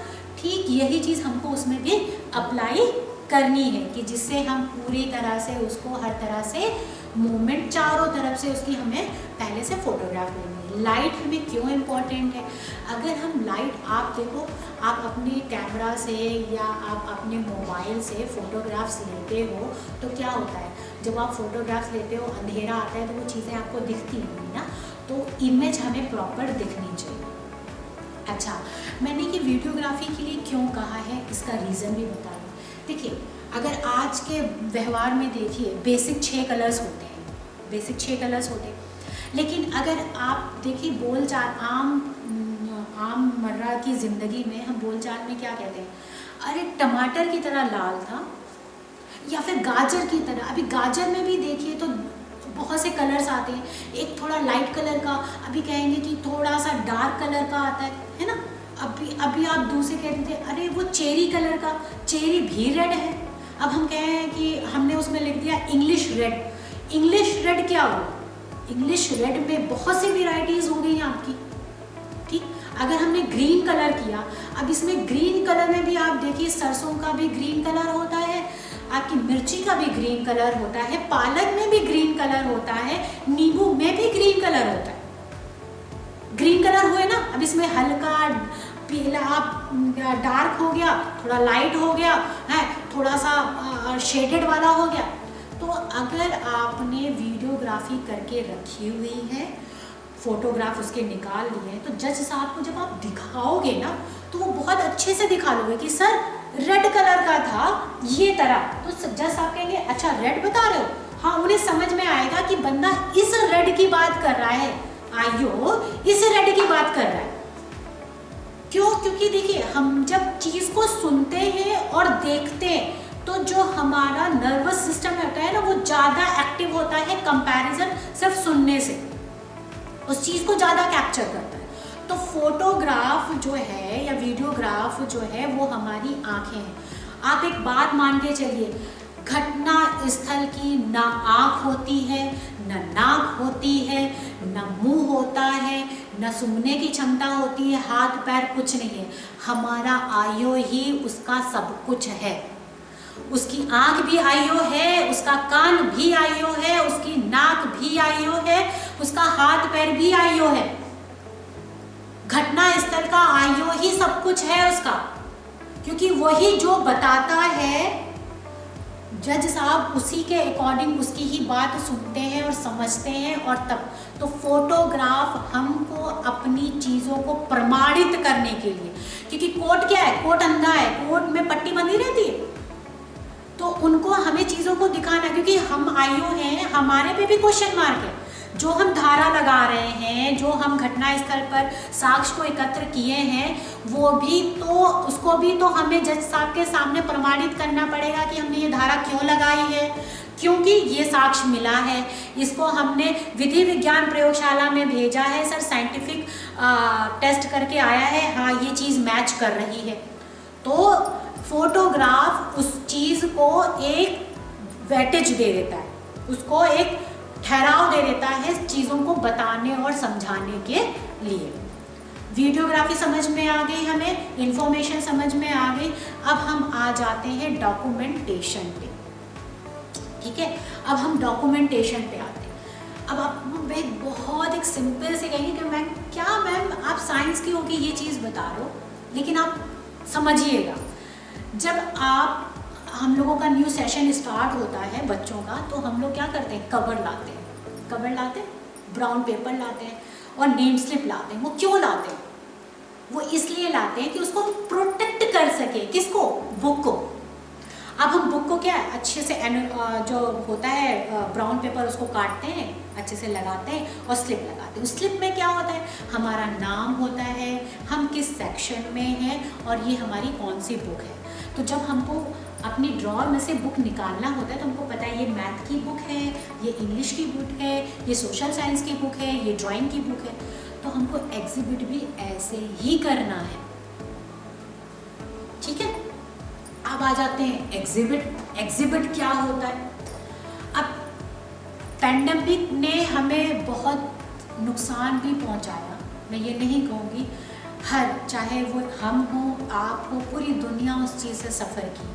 ठीक यही चीज़ हमको उसमें भी अप्लाई करनी है कि जिससे हम पूरी तरह से उसको हर तरह से मूवमेंट चारों तरफ से उसकी हमें पहले से फोटोग्राफ लेनी है। लाइट हमें क्यों इम्पोर्टेंट है, अगर हम लाइट, आप देखो आप अपने कैमरा से या आप अपने मोबाइल से फ़ोटोग्राफ्स लेते हो तो क्या होता है, जब आप फ़ोटोग्राफ्स लेते हो अंधेरा आता है तो वो चीज़ें आपको दिखती नहीं ना, तो इमेज हमें प्रॉपर दिखनी चाहिए। अच्छा, मैंने ये वीडियोग्राफी के लिए क्यों कहा है इसका रीज़न भी बता दूँ। देखिए, अगर आज के व्यवहार में देखिए बेसिक 6 कलर्स होते हैं, बेसिक 6 कलर्स होते हैं, लेकिन अगर आप देखिए बोलचाल आम मर्रा की ज़िंदगी में हम बोलचाल में क्या कहते हैं, अरे टमाटर की तरह लाल था, या फिर गाजर की तरह। अभी गाजर में भी देखिए तो बहुत से कलर्स आते हैं, एक थोड़ा लाइट कलर का, अभी कहेंगे कि थोड़ा सा डार्क कलर का आता है ना। अभी आप दूसरे कहते थे अरे वो चेरी कलर का, चेरी भी रेड है। अब हम कह रहे हैं कि हमने उसमें लिख दिया इंग्लिश रेड। इंग्लिश रेड क्या हो, इंग्लिश रेड में बहुत सी वेराइटीज़ हो गई हैं आपकी। ठीक, अगर हमने ग्रीन कलर किया, अब इसमें ग्रीन कलर में भी आप देखिए सरसों का भी ग्रीन कलर होता है, आपकी मिर्ची का भी ग्रीन कलर होता है, पालक में भी ग्रीन कलर होता है, नींबू में भी ग्रीन कलर होता है। ग्रीन कलर हुए ना, अब इसमें हल्का पीला, आप डार्क हो गया, थोड़ा लाइट हो गया है, थोड़ा सा शेडेड वाला हो गया। तो अगर आपने वीडियोग्राफी करके रखी हुई है, फोटोग्राफ उसके निकाल लिए हैं, तो जज साहब को जब आप दिखाओगे ना तो वो बहुत अच्छे से दिखा लोगे कि सर रेड कलर का था ये तरह। तो जज साहब कहेंगे अच्छा रेड बता रहे हो, हाँ, उन्हें समझ में आएगा कि बंदा इस रेड की बात कर रहा है, आइयो इस रेड की बात कर रहा है। क्यों? क्योंकि देखिए हम जब चीज़ को सुनते हैं और देखते हैं तो जो हमारा नर्वस सिस्टम होता है ना वो ज़्यादा एक्टिव होता है कंपैरिजन सिर्फ सुनने से, उस चीज़ को ज़्यादा कैप्चर करता है। तो फोटोग्राफ जो है या वीडियोग्राफ जो है वो हमारी आंखें हैं। आप एक बात मान के चलिए, घटना स्थल की ना आँख होती है, न नाक होती है, न मुंह होता है, न सूंघने की क्षमता होती है, हाथ पैर कुछ नहीं है। हमारा आयो ही उसका सब कुछ है। उसकी आँख भी आयो है, उसका कान भी आयो है, उसकी नाक भी आयो है, उसका हाथ पैर भी आयो है। घटना स्थल का आयो ही सब कुछ है उसका, क्योंकि वही जो बताता है जज साहब उसी के अकॉर्डिंग उसकी ही बात सुनते हैं और समझते हैं। और तब तो फोटोग्राफ हमको अपनी चीज़ों को प्रमाणित करने के लिए, क्योंकि कोर्ट क्या है, कोर्ट अंधा है, कोर्ट में पट्टी बंधी रहती है, तो उनको हमें चीज़ों को दिखाना, क्योंकि हम आयु हैं, हमारे पे भी क्वेश्चन मार्क है। जो हम धारा लगा रहे हैं, जो हम घटना स्थल पर साक्ष्य को एकत्र किए हैं, वो भी तो उसको भी तो हमें जज साहब के सामने प्रमाणित करना पड़ेगा कि हमने ये धारा क्यों लगाई है, क्योंकि ये साक्ष्य मिला है, इसको हमने विधि विज्ञान प्रयोगशाला में भेजा है, सर साइंटिफिक टेस्ट करके आया है, हाँ ये चीज़ मैच कर रही है। तो फोटोग्राफ उस चीज़ को एक वेटेज दे देता है, उसको एक ठहराव दे देता है चीज़ों को बताने और समझाने के लिए। वीडियोग्राफी समझ में आ गई, हमें इंफॉर्मेशन समझ में आ गई। अब हम आ जाते हैं डॉक्यूमेंटेशन पे, ठीक है। अब हम डॉक्यूमेंटेशन पे आते हैं। अब आप बहुत एक सिंपल से कहेंगे कि मैम क्या मैम आप साइंस की होगी ये चीज़ बता रहे हो, लेकिन आप समझिएगा, जब आप हम लोगों का न्यू सेशन स्टार्ट होता है बच्चों का, तो हम लोग क्या करते हैं, कवर लाते हैं, ब्राउन पेपर लाते हैं और नेम स्लिप लाते हैं। वो क्यों लाते हैं? वो इसलिए लाते हैं कि उसको प्रोटेक्ट कर सके, किसको, बुक को। अब हम बुक को क्या है अच्छे से जो होता है ब्राउन पेपर, उसको काटते हैं, अच्छे से लगाते हैं और स्लिप लगाते हैं। उस स्लिप में क्या होता है, हमारा नाम होता है, हम किस सेक्शन में हैं और ये हमारी कौन सी बुक है। तो जब हमको अपनी ड्रॉअर में से बुक निकालना होता है तो हमको पता है ये मैथ की बुक है, ये इंग्लिश की बुक है, ये सोशल साइंस की बुक है, ये ड्राइंग की बुक है। तो हमको एग्जिबिट भी ऐसे ही करना है, ठीक है। अब आ जाते हैं एग्जिबिट। एग्जिबिट क्या होता है? अब पैंडेमिक ने हमें बहुत नुकसान भी पहुंचाया, मैं ये नहीं कहूँगी, चाहे वो हम हो, आप हो, पूरी दुनिया उस चीज़ से सफ़र की,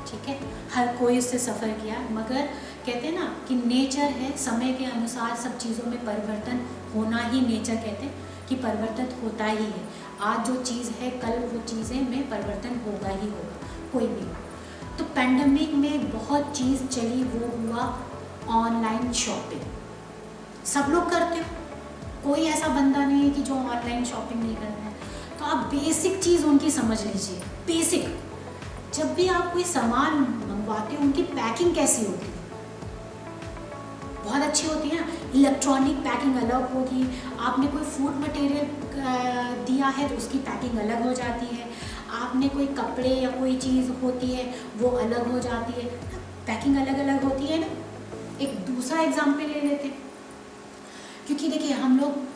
ठीक है, हर कोई उससे सफ़र किया। मगर कहते हैं ना कि नेचर है, समय के अनुसार सब चीज़ों में परिवर्तन होना ही नेचर कहते हैं कि परिवर्तन होता ही है। आज जो चीज़ है कल वो चीज़ें में परिवर्तन होगा ही होगा, कोई नहीं। तो पैंडेमिक में बहुत चीज़ चली, वो हुआ ऑनलाइन शॉपिंग। सब लोग करते हो, कोई ऐसा बंदा नहीं है कि जो ऑनलाइन शॉपिंग नहीं करता है। तो आप बेसिक चीज़ उनकी समझ लीजिए। बेसिक, जब भी आप कोई सामान मंगवाते हो उनकी पैकिंग कैसी होती है? बहुत अच्छी होती है ना। इलेक्ट्रॉनिक पैकिंग अलग होगी, आपने कोई फूड मटेरियल दिया है तो उसकी पैकिंग अलग हो जाती है, आपने कोई कपड़े या कोई चीज़ होती है वो अलग हो जाती है, पैकिंग अलग अलग होती है ना। एक दूसरा एग्जाम्पल ले लेते हैं, क्योंकि देखिए हम लोग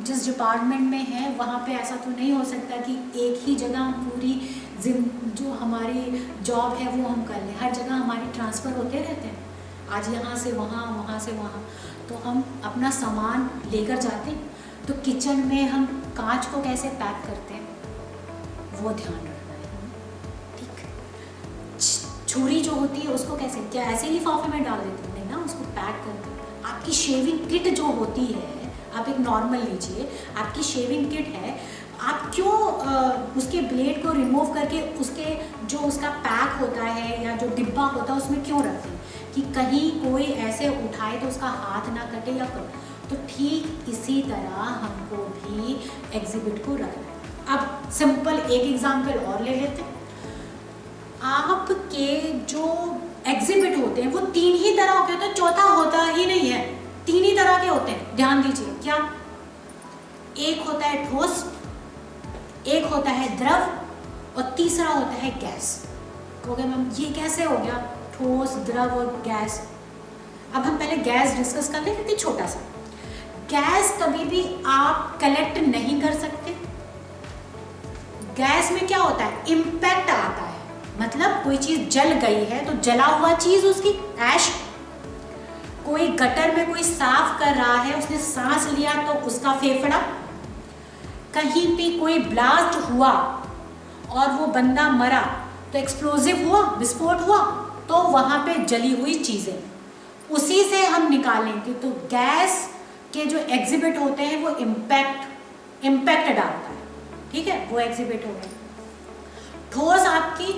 जिस डिपार्टमेंट में हैं वहाँ पे ऐसा तो नहीं हो सकता कि एक ही जगह हम पूरी जो हमारी जॉब है वो हम कर लें। हर जगह हमारी ट्रांसफ़र होते रहते हैं, आज यहाँ से वहाँ, वहाँ से वहाँ। तो हम अपना सामान लेकर जाते हैं, तो किचन में हम कांच को कैसे पैक करते हैं वो ध्यान रखना है, ठीक। छुरी जो होती है उसको कैसे, क्या ऐसे ही लिफाफे में डाल देते हैं? नहीं ना, उसको पैक करते हैं। आपकी शेविंग किट जो होती है, आप एक नॉर्मल लीजिए, आपकी शेविंग किट है, आप क्यों उसके ब्लेड को रिमूव करके उसके जो उसका पैक होता है या जो डिब्बा होता है उसमें क्यों रखते हैं कि कहीं कोई ऐसे उठाए तो उसका हाथ ना कटे या तो ठीक इसी तरह हमको भी एग्जिबिट को रखना है। अब सिंपल एक एग्जांपल और ले लेते हैं। आपके जो एग्जिबिट होते हैं वो तीन ही तरह के होते हैं, चौथा होता ही नहीं है, तीन ही तरह के होते हैं, ध्यान दीजिए। क्या? एक होता है ठोस, एक होता है द्रव और तीसरा होता है गैस। कहोगे मैम ये कैसे हो गया, ठोस, द्रव और गैस? अब हम पहले गैस डिस्कस कर लें, क्योंकि छोटा सा। गैस कभी भी आप कलेक्ट नहीं कर सकते। गैस में क्या होता है, इम्पैक्ट आता है, मतलब कोई चीज़ जल गई है तो जला हुआ चीज़ उसकी ऐश। कोई गटर में कोई साफ कर रहा है, उसने सांस लिया तो उसका फेफड़ा। कहीं पे कोई ब्लास्ट हुआ और वो बंदा मरा तो एक्सप्लोजिव हुआ, विस्फोट हुआ, तो वहाँ पे जली हुई चीज़ें उसी से हम निकालेंगे। तो गैस के जो एग्जिबिट होते हैं वो इम्पैक्ट डालता है, ठीक है, वो एग्जिबिट हो गए। ठोस आपकी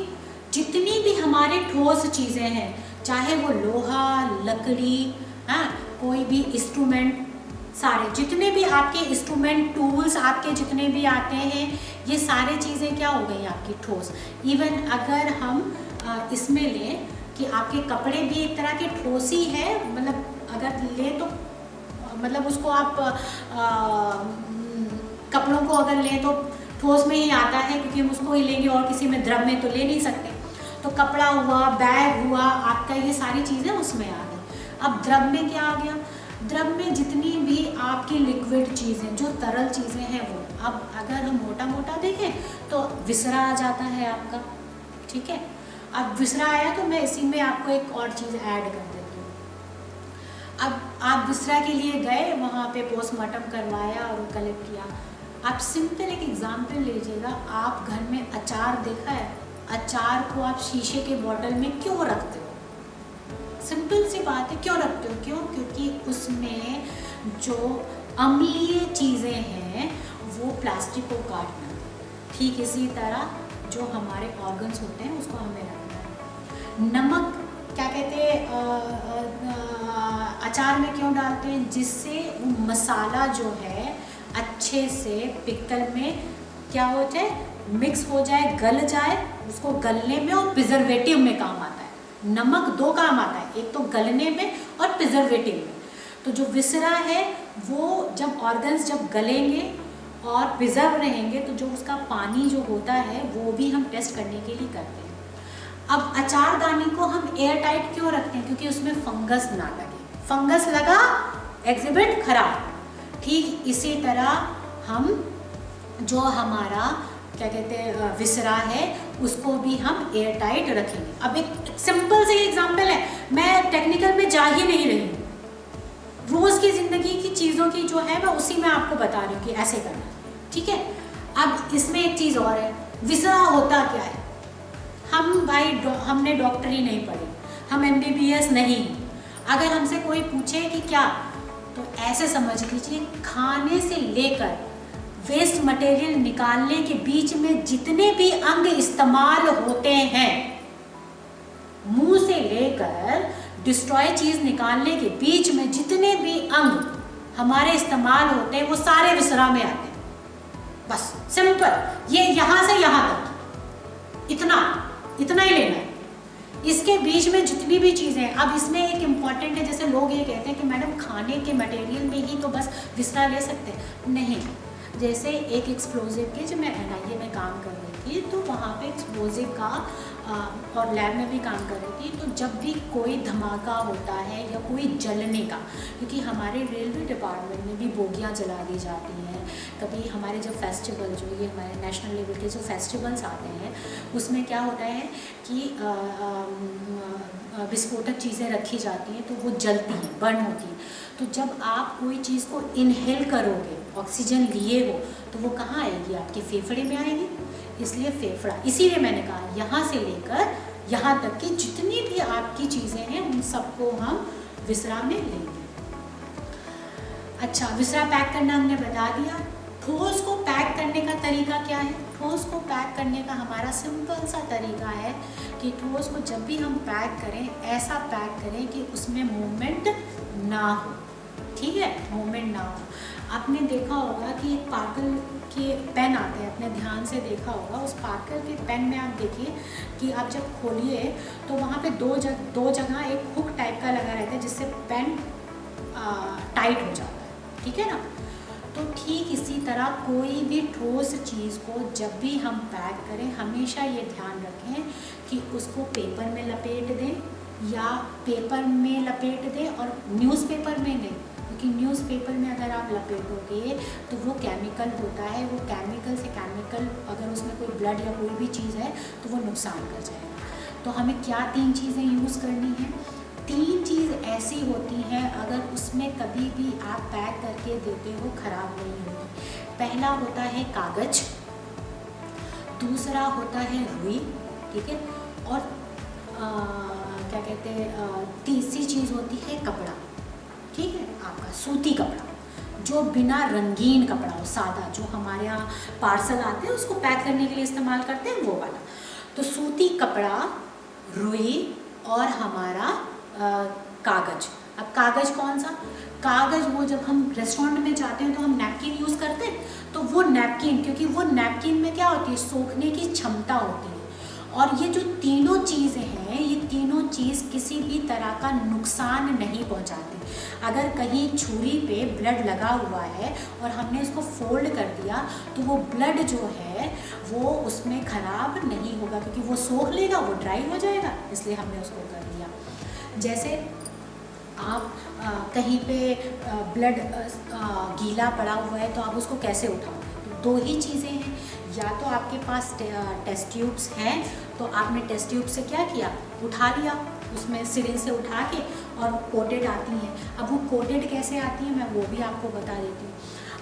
जितनी भी हमारे ठोस चीज़ें हैं, चाहे वो लोहा, लकड़ी, हाँ, कोई भी इंस्ट्रूमेंट, सारे जितने भी आपके इंस्ट्रूमेंट टूल्स आपके जितने भी आते हैं, ये सारी चीज़ें क्या हो गई आपकी ठोस। इवन अगर हम इसमें लें कि आपके कपड़े भी एक तरह के ठोस ही है, मतलब अगर लें तो मतलब उसको आप कपड़ों को अगर लें तो ठोस में ही आता है, क्योंकि हम उसको ही लेंगे और किसी में द्रव में तो ले नहीं सकते। तो कपड़ा हुआ, बैग हुआ आपका, ये सारी चीज़ें उसमें आ गई। अब द्रव में क्या आ गया, द्रव में जितनी भी आपकी लिक्विड चीज़ें, जो तरल चीज़ें हैं वो, अब अगर हम मोटा मोटा देखें तो विसरा आ जाता है आपका, ठीक है। अब विसरा आया तो मैं इसी में आपको एक और चीज़ ऐड कर देती हूँ। अब आप विसरा के लिए गए, वहाँ पे पोस्टमार्टम करवाया और कलेक्ट किया। आप सिंपल एक एग्जाम्पल लीजिएगा, आप घर में अचार देखा है, अचार को आप शीशे के बॉटल में क्यों रखते हो? सिंपल सी बात है, क्यों रखते हो? क्यों? क्योंकि उसमें जो अम्लीय चीज़ें हैं वो प्लास्टिक को काट देती हैं। ठीक इसी तरह जो हमारे ऑर्गन्स होते हैं उसको हमें रखना है। नमक क्या कहते हैं, अचार में क्यों डालते हैं? जिससे वो मसाला जो है अच्छे से पिकल में क्या हो जाए, मिक्स हो जाए, गल जाए, उसको गलने में और प्रिजर्वेटिव में काम आता है। नमक दो काम आता है, एक तो गलने में और प्रिजर्वेटिव में। तो जो विसरा है वो जब ऑर्गन्स जब गलेंगे और प्रिजर्व रहेंगे तो जो उसका पानी जो होता है वो भी हम टेस्ट करने के लिए करते हैं। अब अचारदानी को हम एयर टाइट क्यों रखते हैं? क्योंकि उसमें फंगस ना लगे। फंगस लगा, एग्जिबिट खराब। ठीक इसी तरह हम जो हमारा क्या कहते हैं विसरा है उसको भी हम एयर टाइट रखेंगे। अब एक सिंपल से एग्जांपल है, मैं टेक्निकल में जा ही नहीं रही हूँ, रोज़ की ज़िंदगी की चीज़ों की जो है मैं उसी में आपको बता रही हूँ कि ऐसे करना, ठीक है। अब इसमें एक चीज़ और है, विसरा होता क्या है? हम भाई हमने डॉक्टरी नहीं पढ़ी, हम MBBS नहीं। अगर हमसे कोई पूछे कि क्या, तो ऐसे समझ लीजिए खाने से लेकर वेस्ट मटेरियल निकालने के बीच में जितने भी अंग इस्तेमाल होते हैं, मुंह से लेकर डिस्ट्रॉय चीज़ निकालने के बीच में जितने भी अंग हमारे इस्तेमाल होते हैं वो सारे विसरा में आते हैं। बस सिंपल, ये यहाँ से यहाँ तक इतना ही लेना है। इसके बीच में जितनी भी चीज़ें, अब इसमें एक इम्पॉर्टेंट है, जैसे लोग ये कहते हैं कि मैडम खाने के मटेरियल में ही तो बस विसरा ले सकते हैं। नहीं, जैसे एक एक्सप्लोजिव की, जब मैं NIA में काम कर रही थी तो वहाँ पे एक्सप्लोजिव का और लैब में भी काम कर रही थी, तो जब भी कोई धमाका होता है या कोई जलने का, क्योंकि हमारे रेलवे डिपार्टमेंट में भी बोगियाँ जला दी जाती हैं। कभी हमारे जब फेस्टिवल, जो ये हमारे नेशनल लेवल के जो फेस्टिवल्स आते हैं उसमें क्या होता है कि विस्फोटक चीज़ें रखी जाती हैं तो वो जलती हैं, बर्न होती हैं। तो जब आप कोई चीज़ को इनहेल करोगे, ऑक्सीजन लिए हो, तो वो कहाँ आएगी? आपके फेफड़े में आएगी। इसलिए फेफड़ा, इसीलिए मैंने कहा यहाँ से लेकर यहाँ तक की जितनी भी आपकी चीज़ें हैं उन सबको हम विसरा में लेंगे। अच्छा, विसरा पैक करना हमने बता दिया। ठोस को पैक करने का तरीका क्या है? ठोस को पैक करने का हमारा सिंपल सा तरीका है कि ठोस को जब भी हम पैक करें, ऐसा पैक करें कि उसमें मूवमेंट ना हो, ठीक है, मूवमेंट ना हो। आपने देखा होगा कि एक पार्कर के पेन आते हैं, आपने ध्यान से देखा होगा, उस पार्कर के पेन में आप देखिए कि आप जब खोलिए तो वहाँ पे दो जगह एक हुक टाइप का लगा रहता है जिससे पेन टाइट हो जाता है, ठीक है ना। तो ठीक इसी तरह कोई भी ठोस चीज़ को जब भी हम पैक करें, हमेशा ये ध्यान रखें कि उसको पेपर में लपेट दें या पेपर में लपेट दें, और न्यूज़पेपर में नहीं, क्योंकि न्यूज़पेपर में अगर आप लपेटोगे तो वो केमिकल होता है, वो केमिकल से केमिकल अगर उसमें कोई ब्लड या कोई भी चीज़ है तो वो नुकसान कर जाएगा। तो हमें क्या 3 चीज़ें यूज़ करनी है? 3 चीज़ ऐसी होती हैं अगर उसमें कभी भी आप पैक करके देते हो ख़राब नहीं होगी। पहला होता है कागज़, दूसरा होता है रुई, ठीक है, और क्या कहते हैं, तीसरी चीज़ होती है कपड़ा, ठीक है, आपका सूती कपड़ा, जो बिना रंगीन कपड़ा हो, सादा, जो हमारे यहाँ पार्सल आते हैं उसको पैक करने के लिए इस्तेमाल करते हैं, वो वाला। तो सूती कपड़ा, रुई और हमारा कागज़। अब कागज़ कौन सा? कागज़ वो जब हम रेस्टोरेंट में जाते हैं तो हम नैपकिन यूज़ करते हैं, तो वो नैपकिन, क्योंकि वो नैपकिन में क्या होती है, सोखने की क्षमता होती है। और ये जो तीनों चीज़ें हैं, ये तीनों चीज़ किसी भी तरह का नुकसान नहीं पहुंचाती। अगर कहीं छुरी पे ब्लड लगा हुआ है और हमने उसको फोल्ड कर दिया तो वो ब्लड जो है वो उसमें ख़राब नहीं होगा, क्योंकि वो सोख लेगा, वो ड्राई हो जाएगा, इसलिए हमने उसको कर दिया। जैसे आप कहीं पे ब्लड गीला पड़ा हुआ है तो आप उसको कैसे उठाओगे? तो 2 ही चीज़ें हैं, या तो आपके पास टेस्ट ट्यूब्स हैं तो आपने टेस्ट ट्यूब से क्या किया, उठा लिया, उसमें सिरिंज से उठा के, और कोटेड आती हैं। अब वो कोटेड कैसे आती हैं मैं वो भी आपको बता देती हूँ।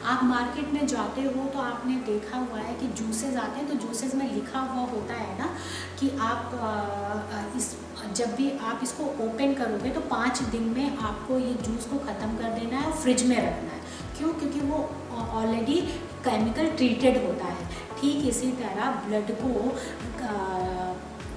आप मार्केट में जाते हो तो आपने देखा हुआ है कि जूसेस आते हैं, तो जूसेस में लिखा हुआ होता है ना कि आप जब भी आप इसको ओपन करोगे तो 5 दिन में आपको ये जूस को ख़त्म कर देना है, फ्रिज में रखना है। क्यों? क्योंकि वो ऑलरेडी केमिकल ट्रीटेड होता है। ठीक इसी तरह ब्लड को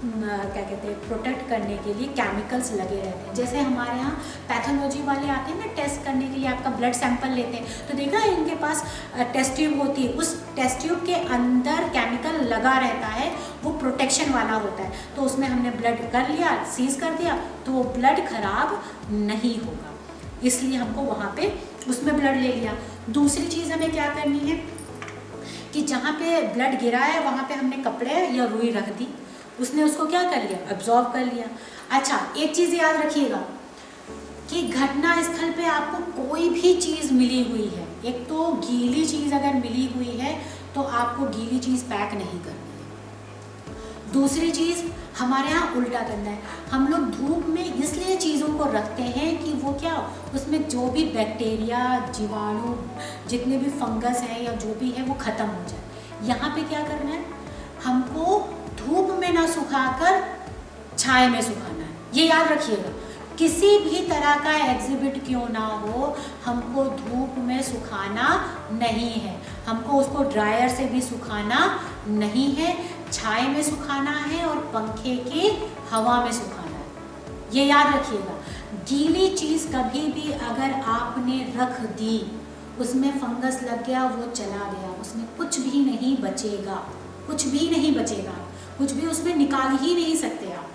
क्या कहते हैं, प्रोटेक्ट करने के लिए केमिकल्स लगे रहते हैं। जैसे हमारे यहाँ पैथोलॉजी वाले आते हैं ना टेस्ट करने के लिए, आपका ब्लड सैंपल लेते हैं, तो देखा है इनके पास टेस्ट ट्यूब होती है, उस टेस्ट ट्यूब के अंदर केमिकल लगा रहता है, वो प्रोटेक्शन वाला होता है। तो उसमें हमने ब्लड कर लिया, सीज कर दिया, तो वो ब्लड खराब नहीं होगा, इसलिए हमको वहाँ पे उसमें ब्लड ले लिया। दूसरी चीज़ हमें क्या करनी है कि जहाँ पे ब्लड गिरा है वहाँ पे हमने कपड़े या रुई रख दी, उसने उसको क्या कर लिया, एब्जॉर्ब कर लिया। अच्छा, एक चीज़ याद रखिएगा कि घटना स्थल पे आपको कोई भी चीज़ मिली हुई है, एक तो गीली चीज़ अगर मिली हुई है तो आपको गीली चीज़ पैक नहीं करनी है। दूसरी चीज़, हमारे यहाँ उल्टा करना है, हम लोग धूप में इसलिए चीज़ों को रखते हैं कि वो क्या, उसमें जो भी बैक्टीरिया, जीवाणु, जितने भी फंगस हैं या जो भी है वो ख़त्म हो जाए। यहाँ पे क्या करना है, हमको धूप में ना सुखाकर छाया में सुखाना है। ये याद रखिएगा, किसी भी तरह का एग्जिबिट क्यों ना हो, हमको धूप में सुखाना नहीं है, हमको उसको ड्रायर से भी सुखाना नहीं है, छाया में सुखाना है और पंखे की हवा में सुखाना है। ये याद रखिएगा। गीली चीज़ कभी भी अगर आपने रख दी, उसमें फंगस लग गया, वो चला गया, उसमें कुछ भी नहीं बचेगा, कुछ भी नहीं बचेगा, कुछ भी उसमें निकाल ही नहीं सकते आप।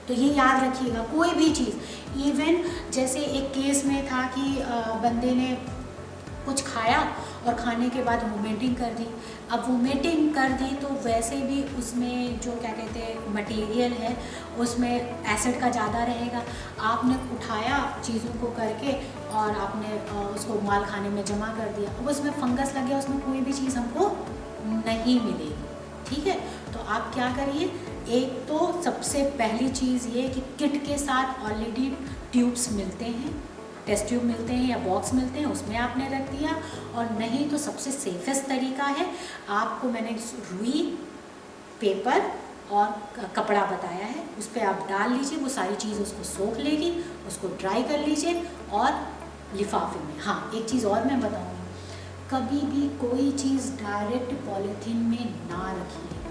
तो ये याद रखिएगा, कोई भी चीज़, इवन जैसे एक केस में था कि बंदे ने कुछ खाया और खाने के बाद वोमिटिंग कर दी। अब वोमिटिंग कर दी तो वैसे भी उसमें जो क्या कहते हैं मटेरियल है उसमें एसिड का ज़्यादा रहेगा। आपने उठाया चीज़ों को करके और आपने उसको माल खाने में जमा कर दिया, अब उसमें फंगस लग गया, उसमें कोई भी चीज़ हमको नहीं मिलेगी। ठीक है, तो आप क्या करिए, एक तो सबसे पहली चीज़ ये कि किट के साथ ऑलरेडी ट्यूब्स मिलते हैं, टेस्ट ट्यूब मिलते हैं या बॉक्स मिलते हैं, उसमें आपने रख दिया। और नहीं तो सबसे सेफेस्ट तरीका है, आपको मैंने रुई, पेपर और कपड़ा बताया है, उस पर आप डाल लीजिए, वो सारी चीज़ उसको सोख लेगी, उसको ड्राई कर लीजिए और लिफाफे में। हाँ, एक चीज़ और मैं बताऊँगी, कभी भी कोई चीज़ डायरेक्ट पॉलीथीन में ना रखिए।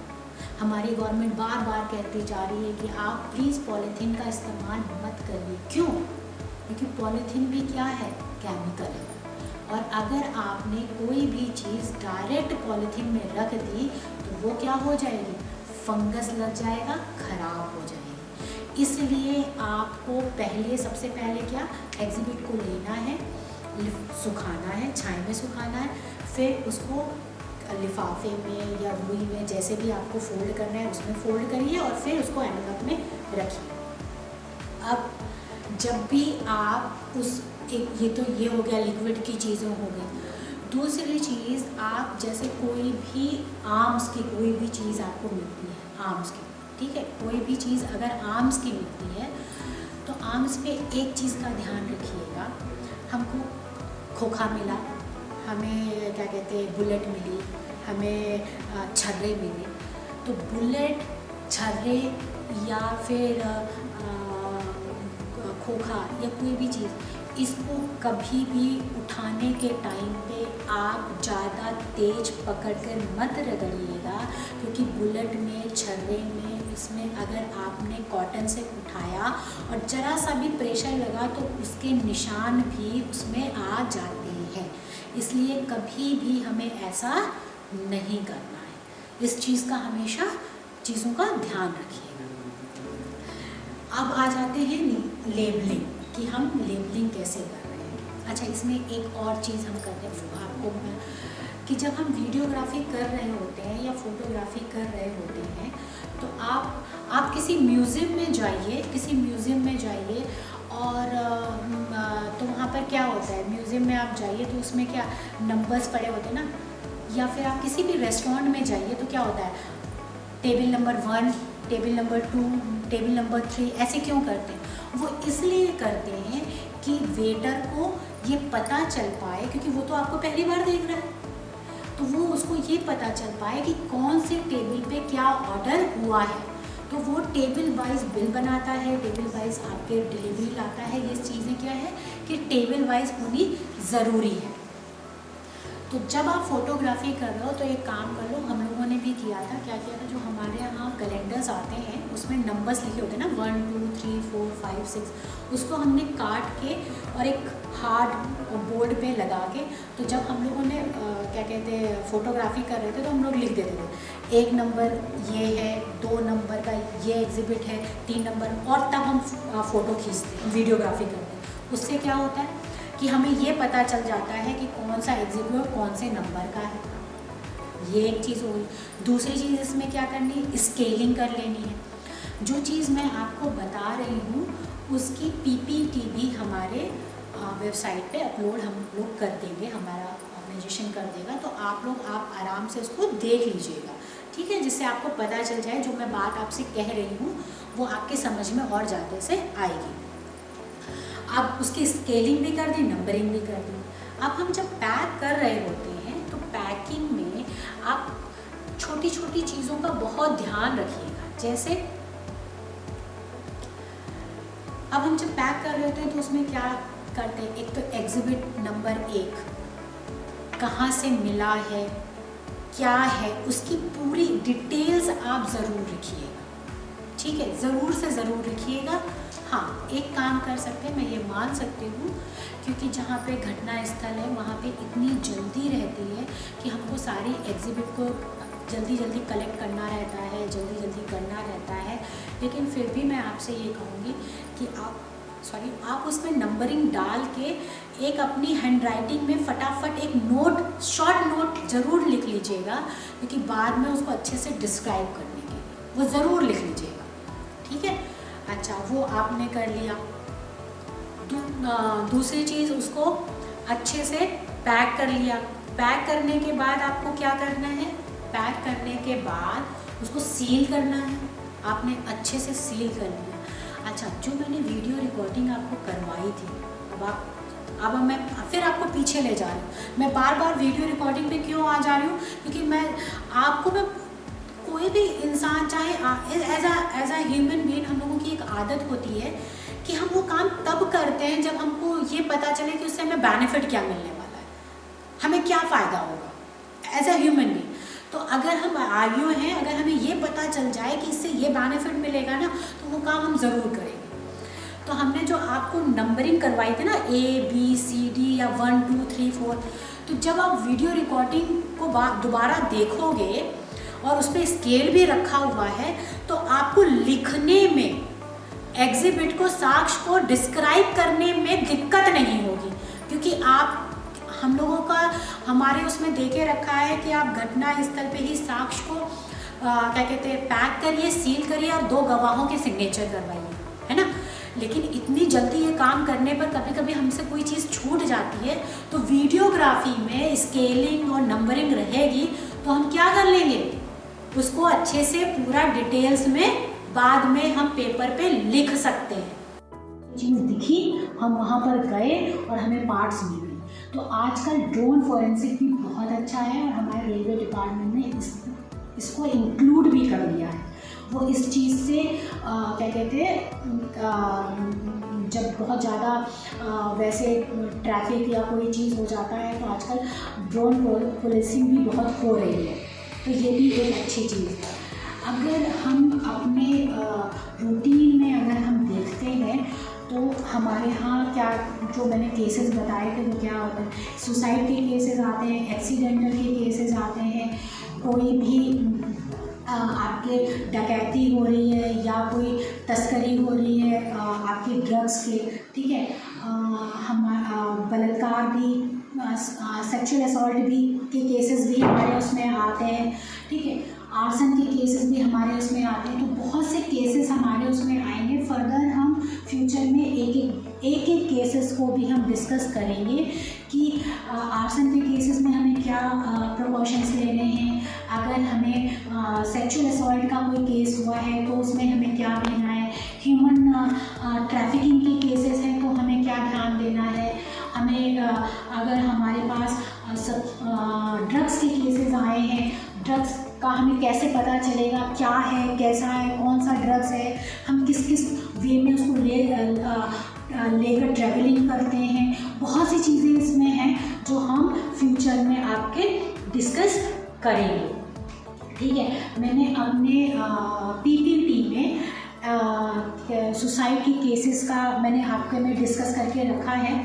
हमारी गवर्नमेंट बार बार कहती जा रही है कि आप प्लीज़ पॉलीथीन का इस्तेमाल मत करिए। क्यों? क्योंकि पॉलीथीन भी क्या है, केमिकल है, और अगर आपने कोई भी चीज़ डायरेक्ट पॉलीथीन में रख दी तो वो क्या हो जाएगी, फंगस लग जाएगा, ख़राब हो जाएगी। इसलिए आपको पहले, सबसे पहले क्या, एग्जिबिट को लेना है, सुखाना है, छाया में सुखाना है, फिर उसको लिफाफे में या रुई में जैसे भी आपको फोल्ड करना है उसमें फोल्ड करिए और फिर उसको एनवलप में रखिए। अब जब भी आप उस एक, ये तो ये हो गया लिक्विड की चीज़ें हो गई, दूसरी चीज़, आप जैसे कोई भी आर्म्स की कोई भी चीज़ आपको मिलती है, आर्म्स की, ठीक है, कोई भी चीज़ अगर आर्म्स की मिलती है तो आर्म्स पे एक चीज़ का ध्यान रखिएगा। हमको खोखा मिला, हमें क्या कहते हैं बुलेट मिली, हमें छर्रे मिले, तो बुलेट, छर्रे या फिर खोखा या कोई भी चीज़, इसको कभी भी उठाने के टाइम पे आप ज़्यादा तेज पकड़कर मत रगड़िएगा, क्योंकि बुलेट में, छर्रे में, इसमें अगर आपने कॉटन से उठाया और ज़रा सा भी प्रेशर लगा तो उसके निशान भी उसमें आ जाते हैं। इसलिए कभी भी हमें ऐसा नहीं करना है। इस चीज़ का हमेशा चीज़ों का ध्यान रखिएगा। अब आ जाते हैं लेबलिंग, कि हम लेबलिंग कैसे कर रहे हैं। अच्छा, इसमें एक और चीज़ हम करते हैं आपको कि जब हम वीडियोग्राफी कर रहे होते हैं या फोटोग्राफी कर रहे होते हैं तो आप किसी म्यूज़ियम में जाइए, किसी म्यूज़ियम में जाइए और तो वहाँ पर क्या होता है, म्यूज़ियम में आप जाइए तो उसमें क्या नंबर्स पड़े होते हैं ना, या फिर आप किसी भी रेस्टोरेंट में जाइए तो क्या होता है, table number 1, table number 2, table number 3, ऐसे क्यों करते हैं? वो इसलिए करते हैं कि वेटर को ये पता चल पाए, क्योंकि वो तो आपको पहली बार देख रहा है, तो वो उसको ये पता चल पाए कि कौन से टेबल पे क्या ऑर्डर हुआ है। तो वो टेबल वाइज बिल बनाता है, टेबल वाइज आपके डिलीवरी लाता है। ये चीज़ें क्या है कि टेबल वाइज होनी ज़रूरी है। तो जब आप फोटोग्राफी कर रहे हो तो एक काम कर लो, हम लोगों ने भी किया था, क्या किया था, जो हमारे यहाँ कैलेंडर्स आते हैं उसमें नंबर्स लिखे होते हैं ना, 1 2 3 4 5 6, उसको हमने काट के और एक हार्ड बोर्ड पे लगा के, तो जब हम लोगों ने क्या कहते हैं फोटोग्राफी कर रहे थे तो हम लोग लिख देते थे 1 नंबर ये है, 2 नंबर का ये एग्जिबिट है, 3 नंबर, और तब हम फ़ोटो खींचते हैं, वीडियोग्राफी करते हैं। उससे क्या होता है कि हमें ये पता चल जाता है कि कौन सा एग्जिबिट कौन से नंबर का है। ये एक चीज़ हो गई। दूसरी चीज़ इसमें क्या करनी है, स्केलिंग कर लेनी है। जो चीज़ मैं आपको बता रही हूँ उसकी पीपीटी भी हमारे वेबसाइट पे अपलोड हम लोग कर देंगे, हमारा ऑर्गेनाइजेशन कर देगा, तो आप आराम से उसको देख लीजिएगा, ठीक है, जिससे आपको पता चल जाए जो मैं बात आपसे कह रही हूँ वो आपके समझ में और ज़्यादा से आएगी। अब उसकी स्केलिंग भी कर दी, नंबरिंग भी कर दी। अब हम जब पैक कर रहे होते हैं तो पैकिंग में आप छोटी छोटी चीज़ों का बहुत ध्यान रखिएगा। जैसे अब हम जब पैक कर रहे होते हैं तो उसमें क्या करते हैं, एक तो एग्जिबिट नंबर 1 कहाँ से मिला है, क्या है, उसकी पूरी डिटेल्स आप ज़रूर लिखिएगा, ठीक है, ज़रूर से ज़रूर लिखिएगा। हाँ, एक काम कर सकते हैं, मैं ये मान सकती हूँ, क्योंकि जहाँ पे घटना स्थल है वहाँ पे इतनी जल्दी रहती है कि हमको सारी एग्जिबिट को जल्दी जल्दी कलेक्ट करना रहता है, जल्दी जल्दी करना रहता है, लेकिन फिर भी मैं आपसे ये कहूँगी कि आप उसमें नंबरिंग डाल के एक अपनी हैंडराइटिंग में फटाफट एक नोट, शॉर्ट नोट ज़रूर लिख लीजिएगा, क्योंकि बाद में उसको अच्छे से डिस्क्राइब करने के लिए वो ज़रूर लिख लीजिएगा, ठीक है। अच्छा, वो आपने कर लिया। दूसरी चीज़, उसको अच्छे से पैक कर लिया। पैक करने के बाद आपको क्या करना है, पैक करने के बाद उसको सील करना है। आपने अच्छे से सील कर लिया। अच्छा, जो मैंने वीडियो रिकॉर्डिंग आपको करवाई थी, अब मैं फिर आपको पीछे ले जा रही हूँ। मैं बार बार वीडियो रिकॉर्डिंग पे क्यों आ जा रही हूँ, क्योंकि मैं कोई भी इंसान, चाहे एज अ ह्यूमन बीइंग, हम लोगों की एक आदत होती है कि हम वो काम तब करते हैं जब हमको ये पता चले कि उससे हमें बेनिफिट क्या मिलने वाला है, हमें क्या फ़ायदा होगा एज अ ह्यूमन बीइंग। तो अगर हम आयु हैं, अगर हमें ये पता चल जाए कि इससे ये बेनिफिट मिलेगा ना, तो वो काम हम ज़रूर करेंगे। तो हमने जो आपको नंबरिंग करवाई थी ना, ABCD या 1 2 3 4, तो जब आप वीडियो रिकॉर्डिंग को दोबारा देखोगे और उस पर स्केल भी रखा हुआ है, तो आपको लिखने में, एग्जिबिट को, साक्ष्य को डिस्क्राइब करने में दिक्कत नहीं होगी, क्योंकि हम लोगों का हमारे उसमें देके रखा है कि आप घटना स्थल पे ही साक्ष्य को क्या कहते हैं, पैक करिए, सील करिए और 2 गवाहों के सिग्नेचर करवाइए, है ना। लेकिन इतनी जल्दी ये काम करने पर कभी कभी हमसे कोई चीज़ छूट जाती है, तो वीडियोग्राफी में स्केलिंग और नंबरिंग रहेगी तो हम क्या कर लेंगे, उसको अच्छे से पूरा डिटेल्स में बाद में हम पेपर पे लिख सकते हैं। चीज़ दिखी, हम वहाँ पर गए और हमें पार्ट्स मिल गए। तो आजकल ड्रोन फॉरेंसिक भी बहुत अच्छा है और हमारे रेलवे डिपार्टमेंट ने इसको इंक्लूड भी कर दिया है। वो इस चीज़ से क्या कहते हैं, जब बहुत ज़्यादा वैसे ट्रैफिक या कोई चीज़ हो जाता है तो आजकल ड्रोन पुलिसिंग भी बहुत हो रही है, तो ये भी एक अच्छी चीज़ है। अगर हम अपने रूटीन में अगर हम देखते हैं तो हमारे यहाँ क्या, जो मैंने केसेस बताए थे वो क्या होता है, सुसाइड के केसेस आते हैं, एक्सीडेंटल के केसेस आते हैं, कोई भी आपके डकैती हो रही है या कोई तस्करी हो रही है आपके ड्रग्स के, ठीक है, बलात्कार भी, सेक्सुअल असॉल्ट भी के केसेस भी हमारे उसमें आते हैं, ठीक है, आर्सन के केसेस भी हमारे उसमें आते हैं। तो बहुत से केसेस हमारे उसमें आएंगे। फर्दर हम फ्यूचर में एक एक केसेस को भी हम डिस्कस करेंगे कि आर्सन के केसेस में हमें क्या प्रिकॉशंस लेने हैं, अगर हमें सेक्सुअल असॉल्ट का कोई केस हुआ है तो उसमें हमें क्या लेना है, ह्यूमन ट्रैफिकिंग के केसेस हैं तो हमें क्या ध्यान देना है, हमें अगर हमारे पास ड्रग्स के केसेस आए हैं, ड्रग्स का हमें कैसे पता चलेगा क्या है, कैसा है, कौन सा ड्रग्स है, हम किस किस वे में उसको लेकर ट्रैवलिंग करते हैं। बहुत सी चीज़ें इसमें हैं जो हम फ्यूचर में आपके डिस्कस करेंगे, ठीक है। मैंने अपने पीपीटी में सुसाइड के केसेस का मैंने आपके में डिस्कस करके रखा है,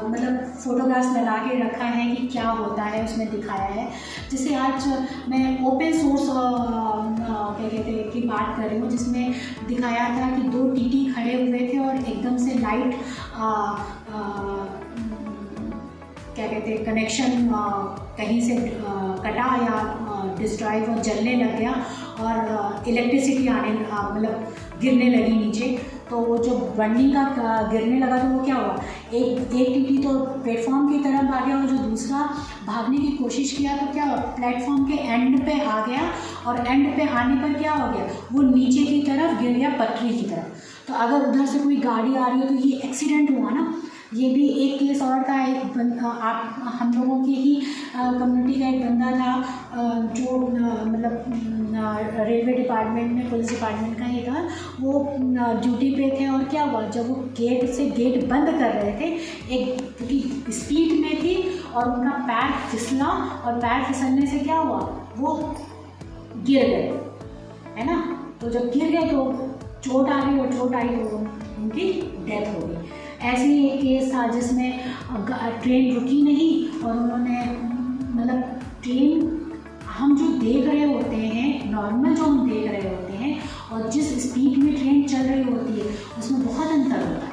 मतलब फ़ोटोग्राफ्स लगा के रखा है कि क्या होता है, उसमें दिखाया है। जैसे आज मैं ओपन सोर्स क्या कहते हैं की बात कर रही हूँ, जिसमें दिखाया था कि 2 टीटी खड़े हुए थे और एकदम से लाइट क्या कहते हैं कनेक्शन कहीं से कटा या डिस्ट्रॉय और जलने लग गया और इलेक्ट्रिसिटी आने मतलब गिरने लगी नीचे। तो वो जो बर्निंग का गिरने लगा तो वो क्या हुआ, एक टीटी तो प्लेटफॉर्म की तरफ आ गया और जो दूसरा भागने की कोशिश किया तो क्या हुआ, प्लेटफॉर्म के एंड पे आ गया और एंड पे आने पर क्या हो गया, वो नीचे की तरफ गिर गया, पटरी की तरफ। तो अगर उधर से कोई गाड़ी आ रही हो तो ये एक्सीडेंट हुआ ना। ये भी एक केस और था, आप हम लोगों की ही कम्युनिटी का एक बंदा था जो मतलब रेलवे डिपार्टमेंट में, पुलिस डिपार्टमेंट का ही था, वो ड्यूटी पे थे और क्या हुआ, जब वो गेट बंद कर रहे थे, एक क्योंकि स्पीड में थी और उनका पैर फिसला और पैर फिसलने से क्या हुआ, वो गिर गए, है ना। तो जब गिर गए तो चोट आ गई और चोट आई तो उनकी डेथ हो गई। ऐसे ही एक केस था जिसमें ट्रेन रुकी नहीं और उन्होंने मतलब ट्रेन हम जो देख रहे होते हैं, नॉर्मल जो हम देख रहे होते हैं और जिस स्पीड में ट्रेन चल रही होती है उसमें बहुत अंतर होता है,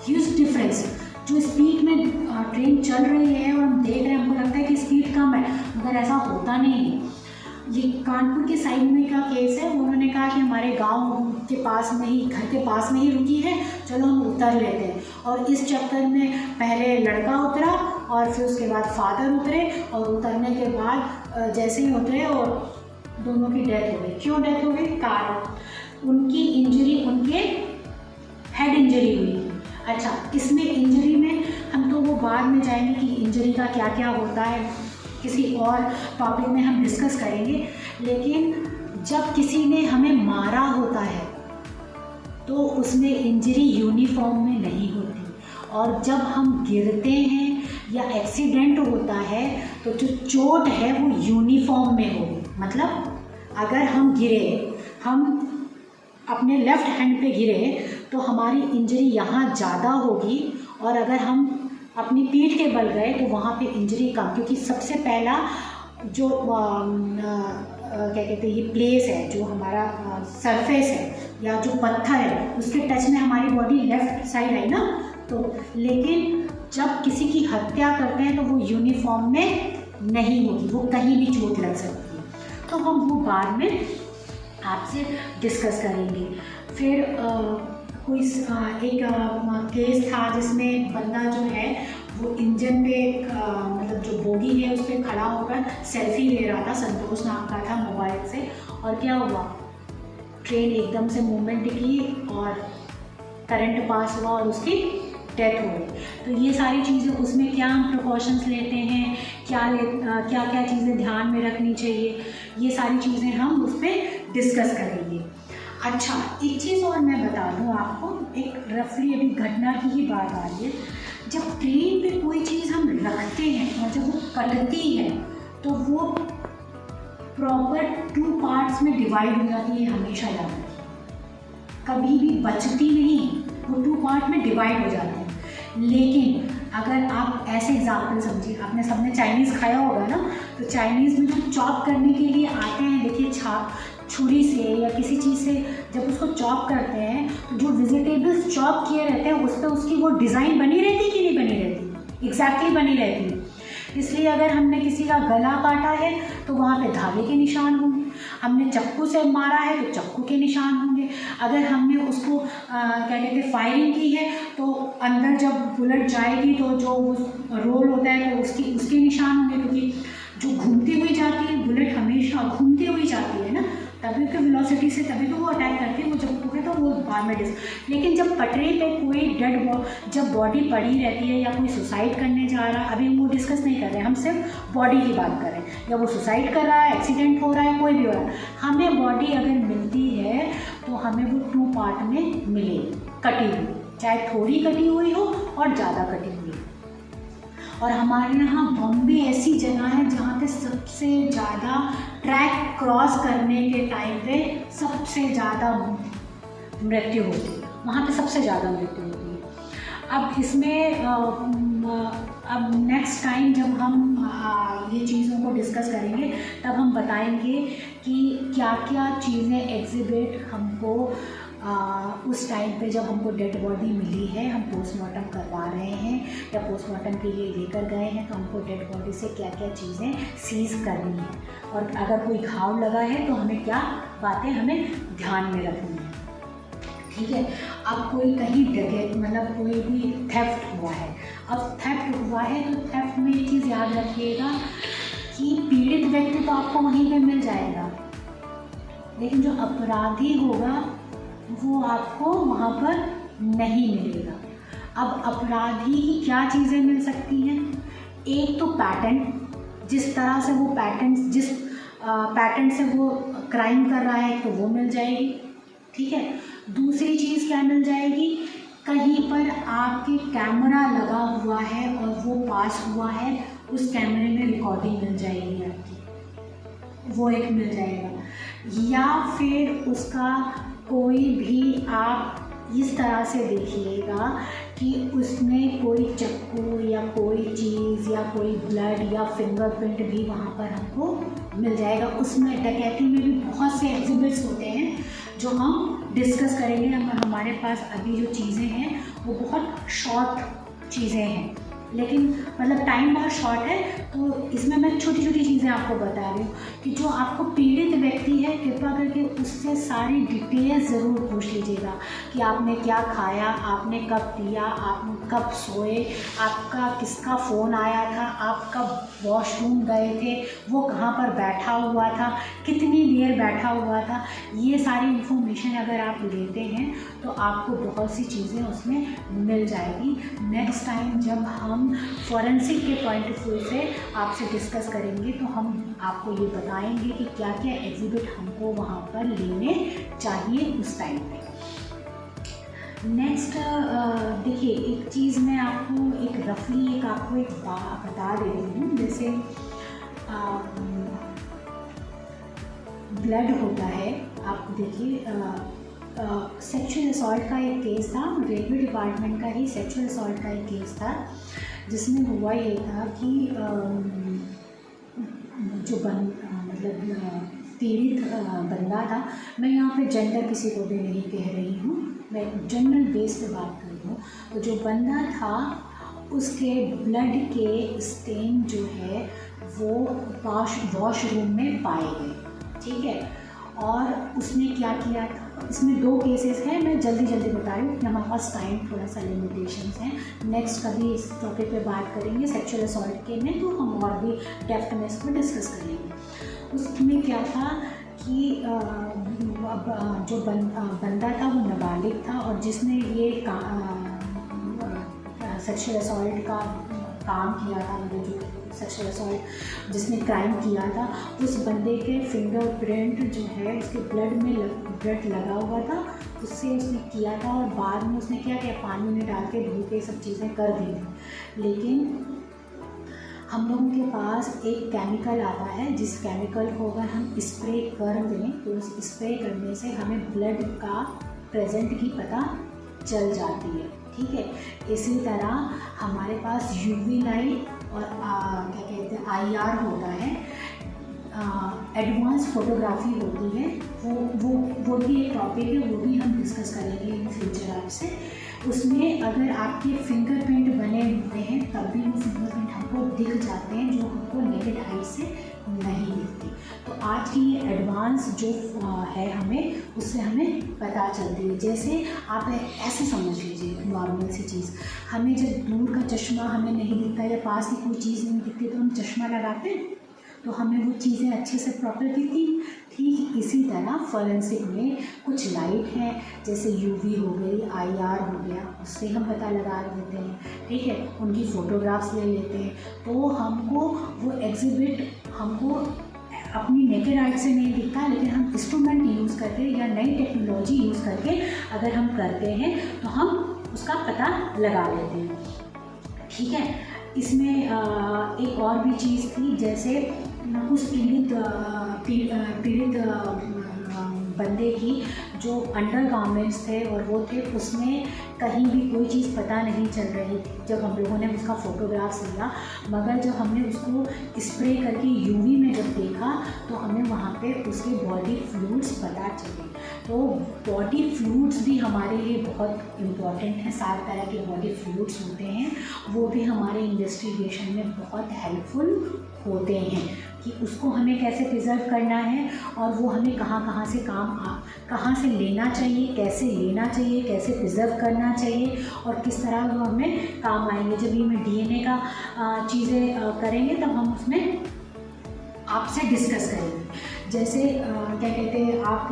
ह्यूज डिफरेंस। जो स्पीड में ट्रेन चल रही है और हम देख रहे हैं, हमको लगता है कि स्पीड कम है, मगर ऐसा होता नहीं है। ये कानपुर के साइड में का केस है। उन्होंने कहा कि हमारे गांव के पास में ही, घर के पास में ही रुकी है, चलो हम उतर लेते हैं। और इस चक्कर में पहले लड़का उतरा और फिर उसके बाद फादर उतरे और उतरने के बाद जैसे ही उतरे और दोनों की डेथ हो गई। क्यों डेथ हो गई? कारण उनकी इंजरी, उनके हेड इंजरी हुई। अच्छा, इसमें इंजरी में हम तो वो बाद में जाएंगे कि इंजरी का क्या क्या होता है, किसी और टॉपिक में हम डिस्कस करेंगे। लेकिन जब किसी ने हमें मारा होता है तो उसमें इंजरी यूनिफॉर्म में नहीं होती, और जब हम गिरते हैं या एक्सीडेंट होता है तो जो चोट है वो यूनिफॉर्म में होगी। मतलब अगर हम गिरे, हम अपने लेफ़्ट हैंड पे गिरे तो हमारी इंजरी यहाँ ज़्यादा होगी, और अगर हम अपनी पीठ के बल गए तो वहाँ पे इंजरी कम, क्योंकि सबसे पहला जो क्या कहते हैं ये प्लेस है, जो हमारा सरफेस है या जो पत्थर है, उसके टच में हमारी बॉडी लेफ़्ट साइड है ना। तो लेकिन जब किसी की हत्या करते हैं तो वो यूनिफॉर्म में नहीं होगी, वो कहीं भी चोट लग सकती है। तो हम वो बाद में आपसे डिस्कस करेंगे। फिर कोई एक केस था जिसमें एक बंदा जो है वो इंजन पे मतलब जो बोगी है उस पर खड़ा होकर सेल्फी ले रहा था, संतोष नाम का था, मोबाइल से। और क्या हुआ, ट्रेन एकदम से मूवमेंट की और करंट पास हुआ और उसकी डेथ हो गई। तो ये सारी चीज़ें, उसमें क्या हम प्रिकॉशंस लेते हैं, क्या क्या चीज़ें ध्यान में रखनी चाहिए, ये सारी चीज़ें हम उस पर डिस्कस करेंगे। अच्छा, एक चीज़ और मैं बता दूँ आपको, एक रफली अभी घटना की ही बात आ रही है। जब ट्रेन पे कोई चीज़ हम रखते हैं और जब वो कटती है तो वो प्रॉपर 2 पार्ट्स में डिवाइड हो जाती है, हमेशा याद रखिए, कभी भी बचती नहीं, वो 2 पार्ट में डिवाइड हो जाती है। लेकिन अगर आप ऐसे एग्जाम्पल समझिए, आपने सबने चाइनीज़ खाया होगा ना, तो चाइनीज़ में जो चॉप करने के लिए आते हैं, देखिए छुरी से या किसी चीज़ से जब उसको चॉप करते हैं तो जो वेजिटेबल्स चॉप किए रहते हैं उस पर उसकी वो डिज़ाइन बनी रहती कि नहीं बनी रहती, एग्जैक्टली बनी रहती है। इसलिए अगर हमने किसी का गला काटा है तो वहाँ पे धागे के निशान होंगे, हमने चाकू से मारा है तो चाकू के निशान होंगे, अगर हमने उसको क्या कहते हैं फायरिंग की है तो अंदर जब बुलेट जाएगी तो जो रोल होता है तो उसके निशान होंगे, क्योंकि जो घूमती हुई जाती है बुलेट, हमेशा घूमती हुई जाती है ना, तभी तो वेलोसिटी से तभी तो वो अटैक करती है, वो जब टूटे तो वो बार में लेकिन जब पटरी पे कोई जब बॉडी पड़ी रहती है या कोई सुसाइड करने जा रहा है, अभी वो डिस्कस नहीं कर रहे हैं, हम सिर्फ बॉडी की बात कर रहे हैं, या वो सुसाइड कर रहा है, एक्सीडेंट हो रहा है, कोई भी हो रहा है, हमें बॉडी अगर मिलती है तो हमें वो 2 पार्ट में मिलेगी, कटी हुई, चाहे थोड़ी कटी हुई हो और ज़्यादा कटी हुई हो। और हमारे यहाँ बॉम्बे ऐसी जगह है जहाँ पे सबसे ज़्यादा ट्रैक क्रॉस करने के टाइम पे सबसे ज़्यादा मृत्यु होती है, वहाँ पे सबसे ज़्यादा मृत्यु होती है। अब इसमें अब नेक्स्ट टाइम जब हम ये चीज़ों को डिस्कस करेंगे तब हम बताएंगे कि क्या क्या चीज़ें एग्जिबिट हमको उस टाइम पे जब हमको डेड बॉडी मिली है, हम पोस्टमार्टम करवा रहे हैं या पोस्टमार्टम के लिए लेकर गए हैं, तो हमको डेड बॉडी से क्या क्या चीज़ें सीज करनी है, और अगर कोई घाव लगा है तो हमें क्या बातें हमें ध्यान में रखनी है। ठीक है, अब कोई कहीं डकैती मतलब कोई भी थेफ्ट हुआ है, अब थेफ्ट हुआ है तो थेफ्ट में एक चीज़ याद रखिएगा कि पीड़ित व्यक्ति तो आपको वहीं पे मिल जाएगा, लेकिन जो अपराधी होगा वो आपको वहाँ पर नहीं मिलेगा। अब अपराधी की क्या चीज़ें मिल सकती हैं, एक तो पैटर्न, जिस तरह से वो जिस पैटर्न से वो क्राइम कर रहा है तो वो मिल जाएगी। ठीक है, दूसरी चीज़ क्या मिल जाएगी, कहीं पर आपके कैमरा लगा हुआ है और वो पास हुआ है, उस कैमरे में रिकॉर्डिंग मिल जाएगी आपकी, वो एक मिल जाएगा। या फिर उसका कोई भी आप इस तरह से देखिएगा कि उसने कोई चाकू या कोई चीज़ या कोई ब्लड या फिंगरप्रिंट भी वहाँ पर हमको मिल जाएगा। उसमें डकैती में भी बहुत से एग्जिबिट्स होते हैं जो हम डिस्कस करेंगे। हमारे पास अभी जो चीज़ें हैं वो बहुत शॉर्ट चीज़ें हैं, लेकिन मतलब टाइम बहुत शॉर्ट है, तो इसमें मैं छोटी छोटी चीज़ें आपको बता रही हूँ कि जो आपको पीड़ित व्यक्ति है कृपया करके उससे सारी डिटेल्स ज़रूर पूछ लीजिएगा कि आपने क्या खाया, आपने कब पिया, आप कब सोए, आपका किसका फ़ोन आया था, आप कब वॉशरूम गए थे, वो कहाँ पर बैठा हुआ था, कितनी देर बैठा हुआ था। ये सारी इन्फॉर्मेशन अगर आप लेते हैं तो आपको बहुत सी चीज़ें उसमें मिल जाएगी। नेक्स्ट टाइम जब हम फॉरेंसिक के पॉइंट ऑफ व्यू से आपसे डिस्कस करेंगे तो हम आपको ये बताएंगे कि क्या क्या एग्जिबिट हमको वहाँ पर लेने चाहिए उस टाइम पे। नेक्स्ट देखिए, एक चीज़ मैं आपको एक रफली आपको एक बात बता देती हूँ। जैसे ब्लड होता है, आप देखिए सेक्सुअल असॉल्ट का एक केस था, रेलवे डिपार्टमेंट का ही सेक्सुअल असॉल्ट का एक केस था, जिसमें हुआ ये था कि जो मतलब पीड़ित बंदा था, मैं यहाँ पे जेंडर किसी को भी नहीं कह रही हूँ, मैं जनरल बेस पे बात कर रही हूँ। तो जो बंदा था उसके ब्लड के स्टेन जो है वो वॉशरूम में पाए गए। ठीक है, और उसने क्या किया था। इसमें 2 केसेस हैं, मैं जल्दी बता रही हूँ कि हमारे पास टाइम थोड़ा सा लिमिटेशंस हैं। नेक्स्ट कभी इस टॉपिक पे बात करेंगे सेक्सुअल असॉल्ट के में, तो हम और भी डेप्थ में इसको डिस्कस करेंगे। उसमें क्या था कि जो बंदा था वो नाबालिग था, और जिसने ये सेक्सुअल असॉल्ट का काम किया था, मतलब जो सेक्सुअल असॉल्ट जिसने क्राइम किया था, उस बंदे के फिंगरप्रिंट जो है उसके ब्लड लगा हुआ था, उससे उसने किया था। और बाद में उसने क्या किया, पानी में डाल के धो के सब चीज़ें कर दी थी। लेकिन हम लोगों के पास एक केमिकल आता है, जिस केमिकल को अगर हम स्प्रे कर दें तो उस स्प्रे करने से हमें ब्लड का प्रेजेंट की पता चल जाती है, ठीक है। इसी तरह हमारे पास यूवी लाइट और क्या कहते हैं IR होता है, एडवांस फोटोग्राफी होती है। वो भी एक टॉपिक है, वो भी हम डिस्कस करेंगे इन फ्यूचर आपसे। उसमें अगर आपके फिंगरप्रिंट बने हुए हैं तब भी वो फिंगरप्रिंट हमको दिख जाते हैं, जो हमको नेकेड आई से नहीं दिखती। तो आज की ये एडवांस जो है हमें, उससे हमें पता चलती है। जैसे आप ऐसे समझ लीजिए नॉर्मल सी चीज़, हमें जब दूर का चश्मा हमें नहीं दिखता या पास की कोई चीज़ नहीं दिखती तो हम चश्मा लगाते हैं, तो हमें वो चीज़ें अच्छे से प्रॉपर दिखती। ठीक इसी तरह फॉरेंसिक में कुछ लाइट है, जैसे यूवी हो गई, IR हो गया, उससे हम पता लगा लेते हैं, ठीक है। उनकी फ़ोटोग्राफ्स ले लेते हैं, तो हमको वो एग्जिबिट हमको अपनी नेकेड आई से नहीं दिखता, लेकिन हम इंस्ट्रूमेंट यूज़ करके या नई टेक्नोलॉजी यूज़ करके अगर हम करते हैं तो हम उसका पता लगा लेते हैं, ठीक है। इसमें एक और भी चीज़ थी, जैसे उस पीड़ित बंदे की जो अंडर गारमेंट्स थे और वो थे, उसमें कहीं भी कोई चीज़ पता नहीं चल रही थी जब हम लोगों ने उसका फ़ोटोग्राफ्स लिया। मगर जब हमने उसको स्प्रे करके यूवी में जब देखा तो हमें वहाँ पे उसके बॉडी फ्लूइड्स पता चले। तो बॉडी फ्लूइड्स भी हमारे लिए बहुत इम्पॉर्टेंट हैं। 7 तरह के बॉडी फ्लूइड्स होते हैं, वो भी हमारे इन्वेस्टिगेशन में बहुत हेल्पफुल होते हैं कि उसको हमें कैसे प्रिजर्व करना है और वो हमें कहाँ से लेना चाहिए, कैसे लेना चाहिए, कैसे प्रिजर्व करना चाहिए और किस तरह वो हमें काम आएंगे। जब ये मैं DNA का चीज़ें करेंगे तब हम उसमें आपसे डिस्कस करेंगे। जैसे क्या कहते हैं, आप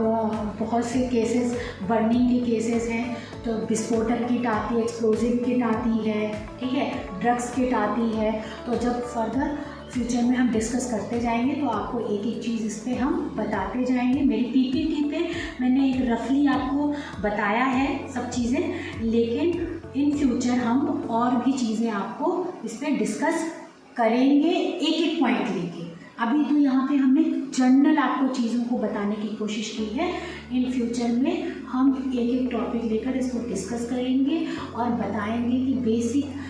बहुत से केसेस बर्निंग के केसेस हैं, तो विस्फोटक किट आती है, एक्सप्लोजिव किट आती है, ठीक है, ड्रग्स किट आती है। तो जब फर्दर फ्यूचर में हम डिस्कस करते जाएंगे तो आपको एक एक चीज़ इस पर हम बताते जाएंगे। मेरी PPT पे मैंने एक रफली आपको बताया है सब चीज़ें, लेकिन इन फ्यूचर हम और भी चीज़ें आपको इस पर डिस्कस करेंगे एक एक पॉइंट लेके। अभी तो यहाँ पे हमने जनरल आपको चीज़ों को बताने की कोशिश की है। इन फ्यूचर में हम एक एक टॉपिक लेकर इसको डिस्कस करेंगे और बताएंगे कि बेसिक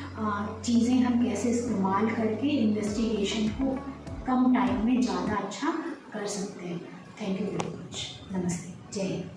चीज़ें हम कैसे इस्तेमाल करके इन्वेस्टिगेशन को कम टाइम में ज़्यादा अच्छा कर सकते हैं। Thank you very much. नमस्ते। जय हिंद।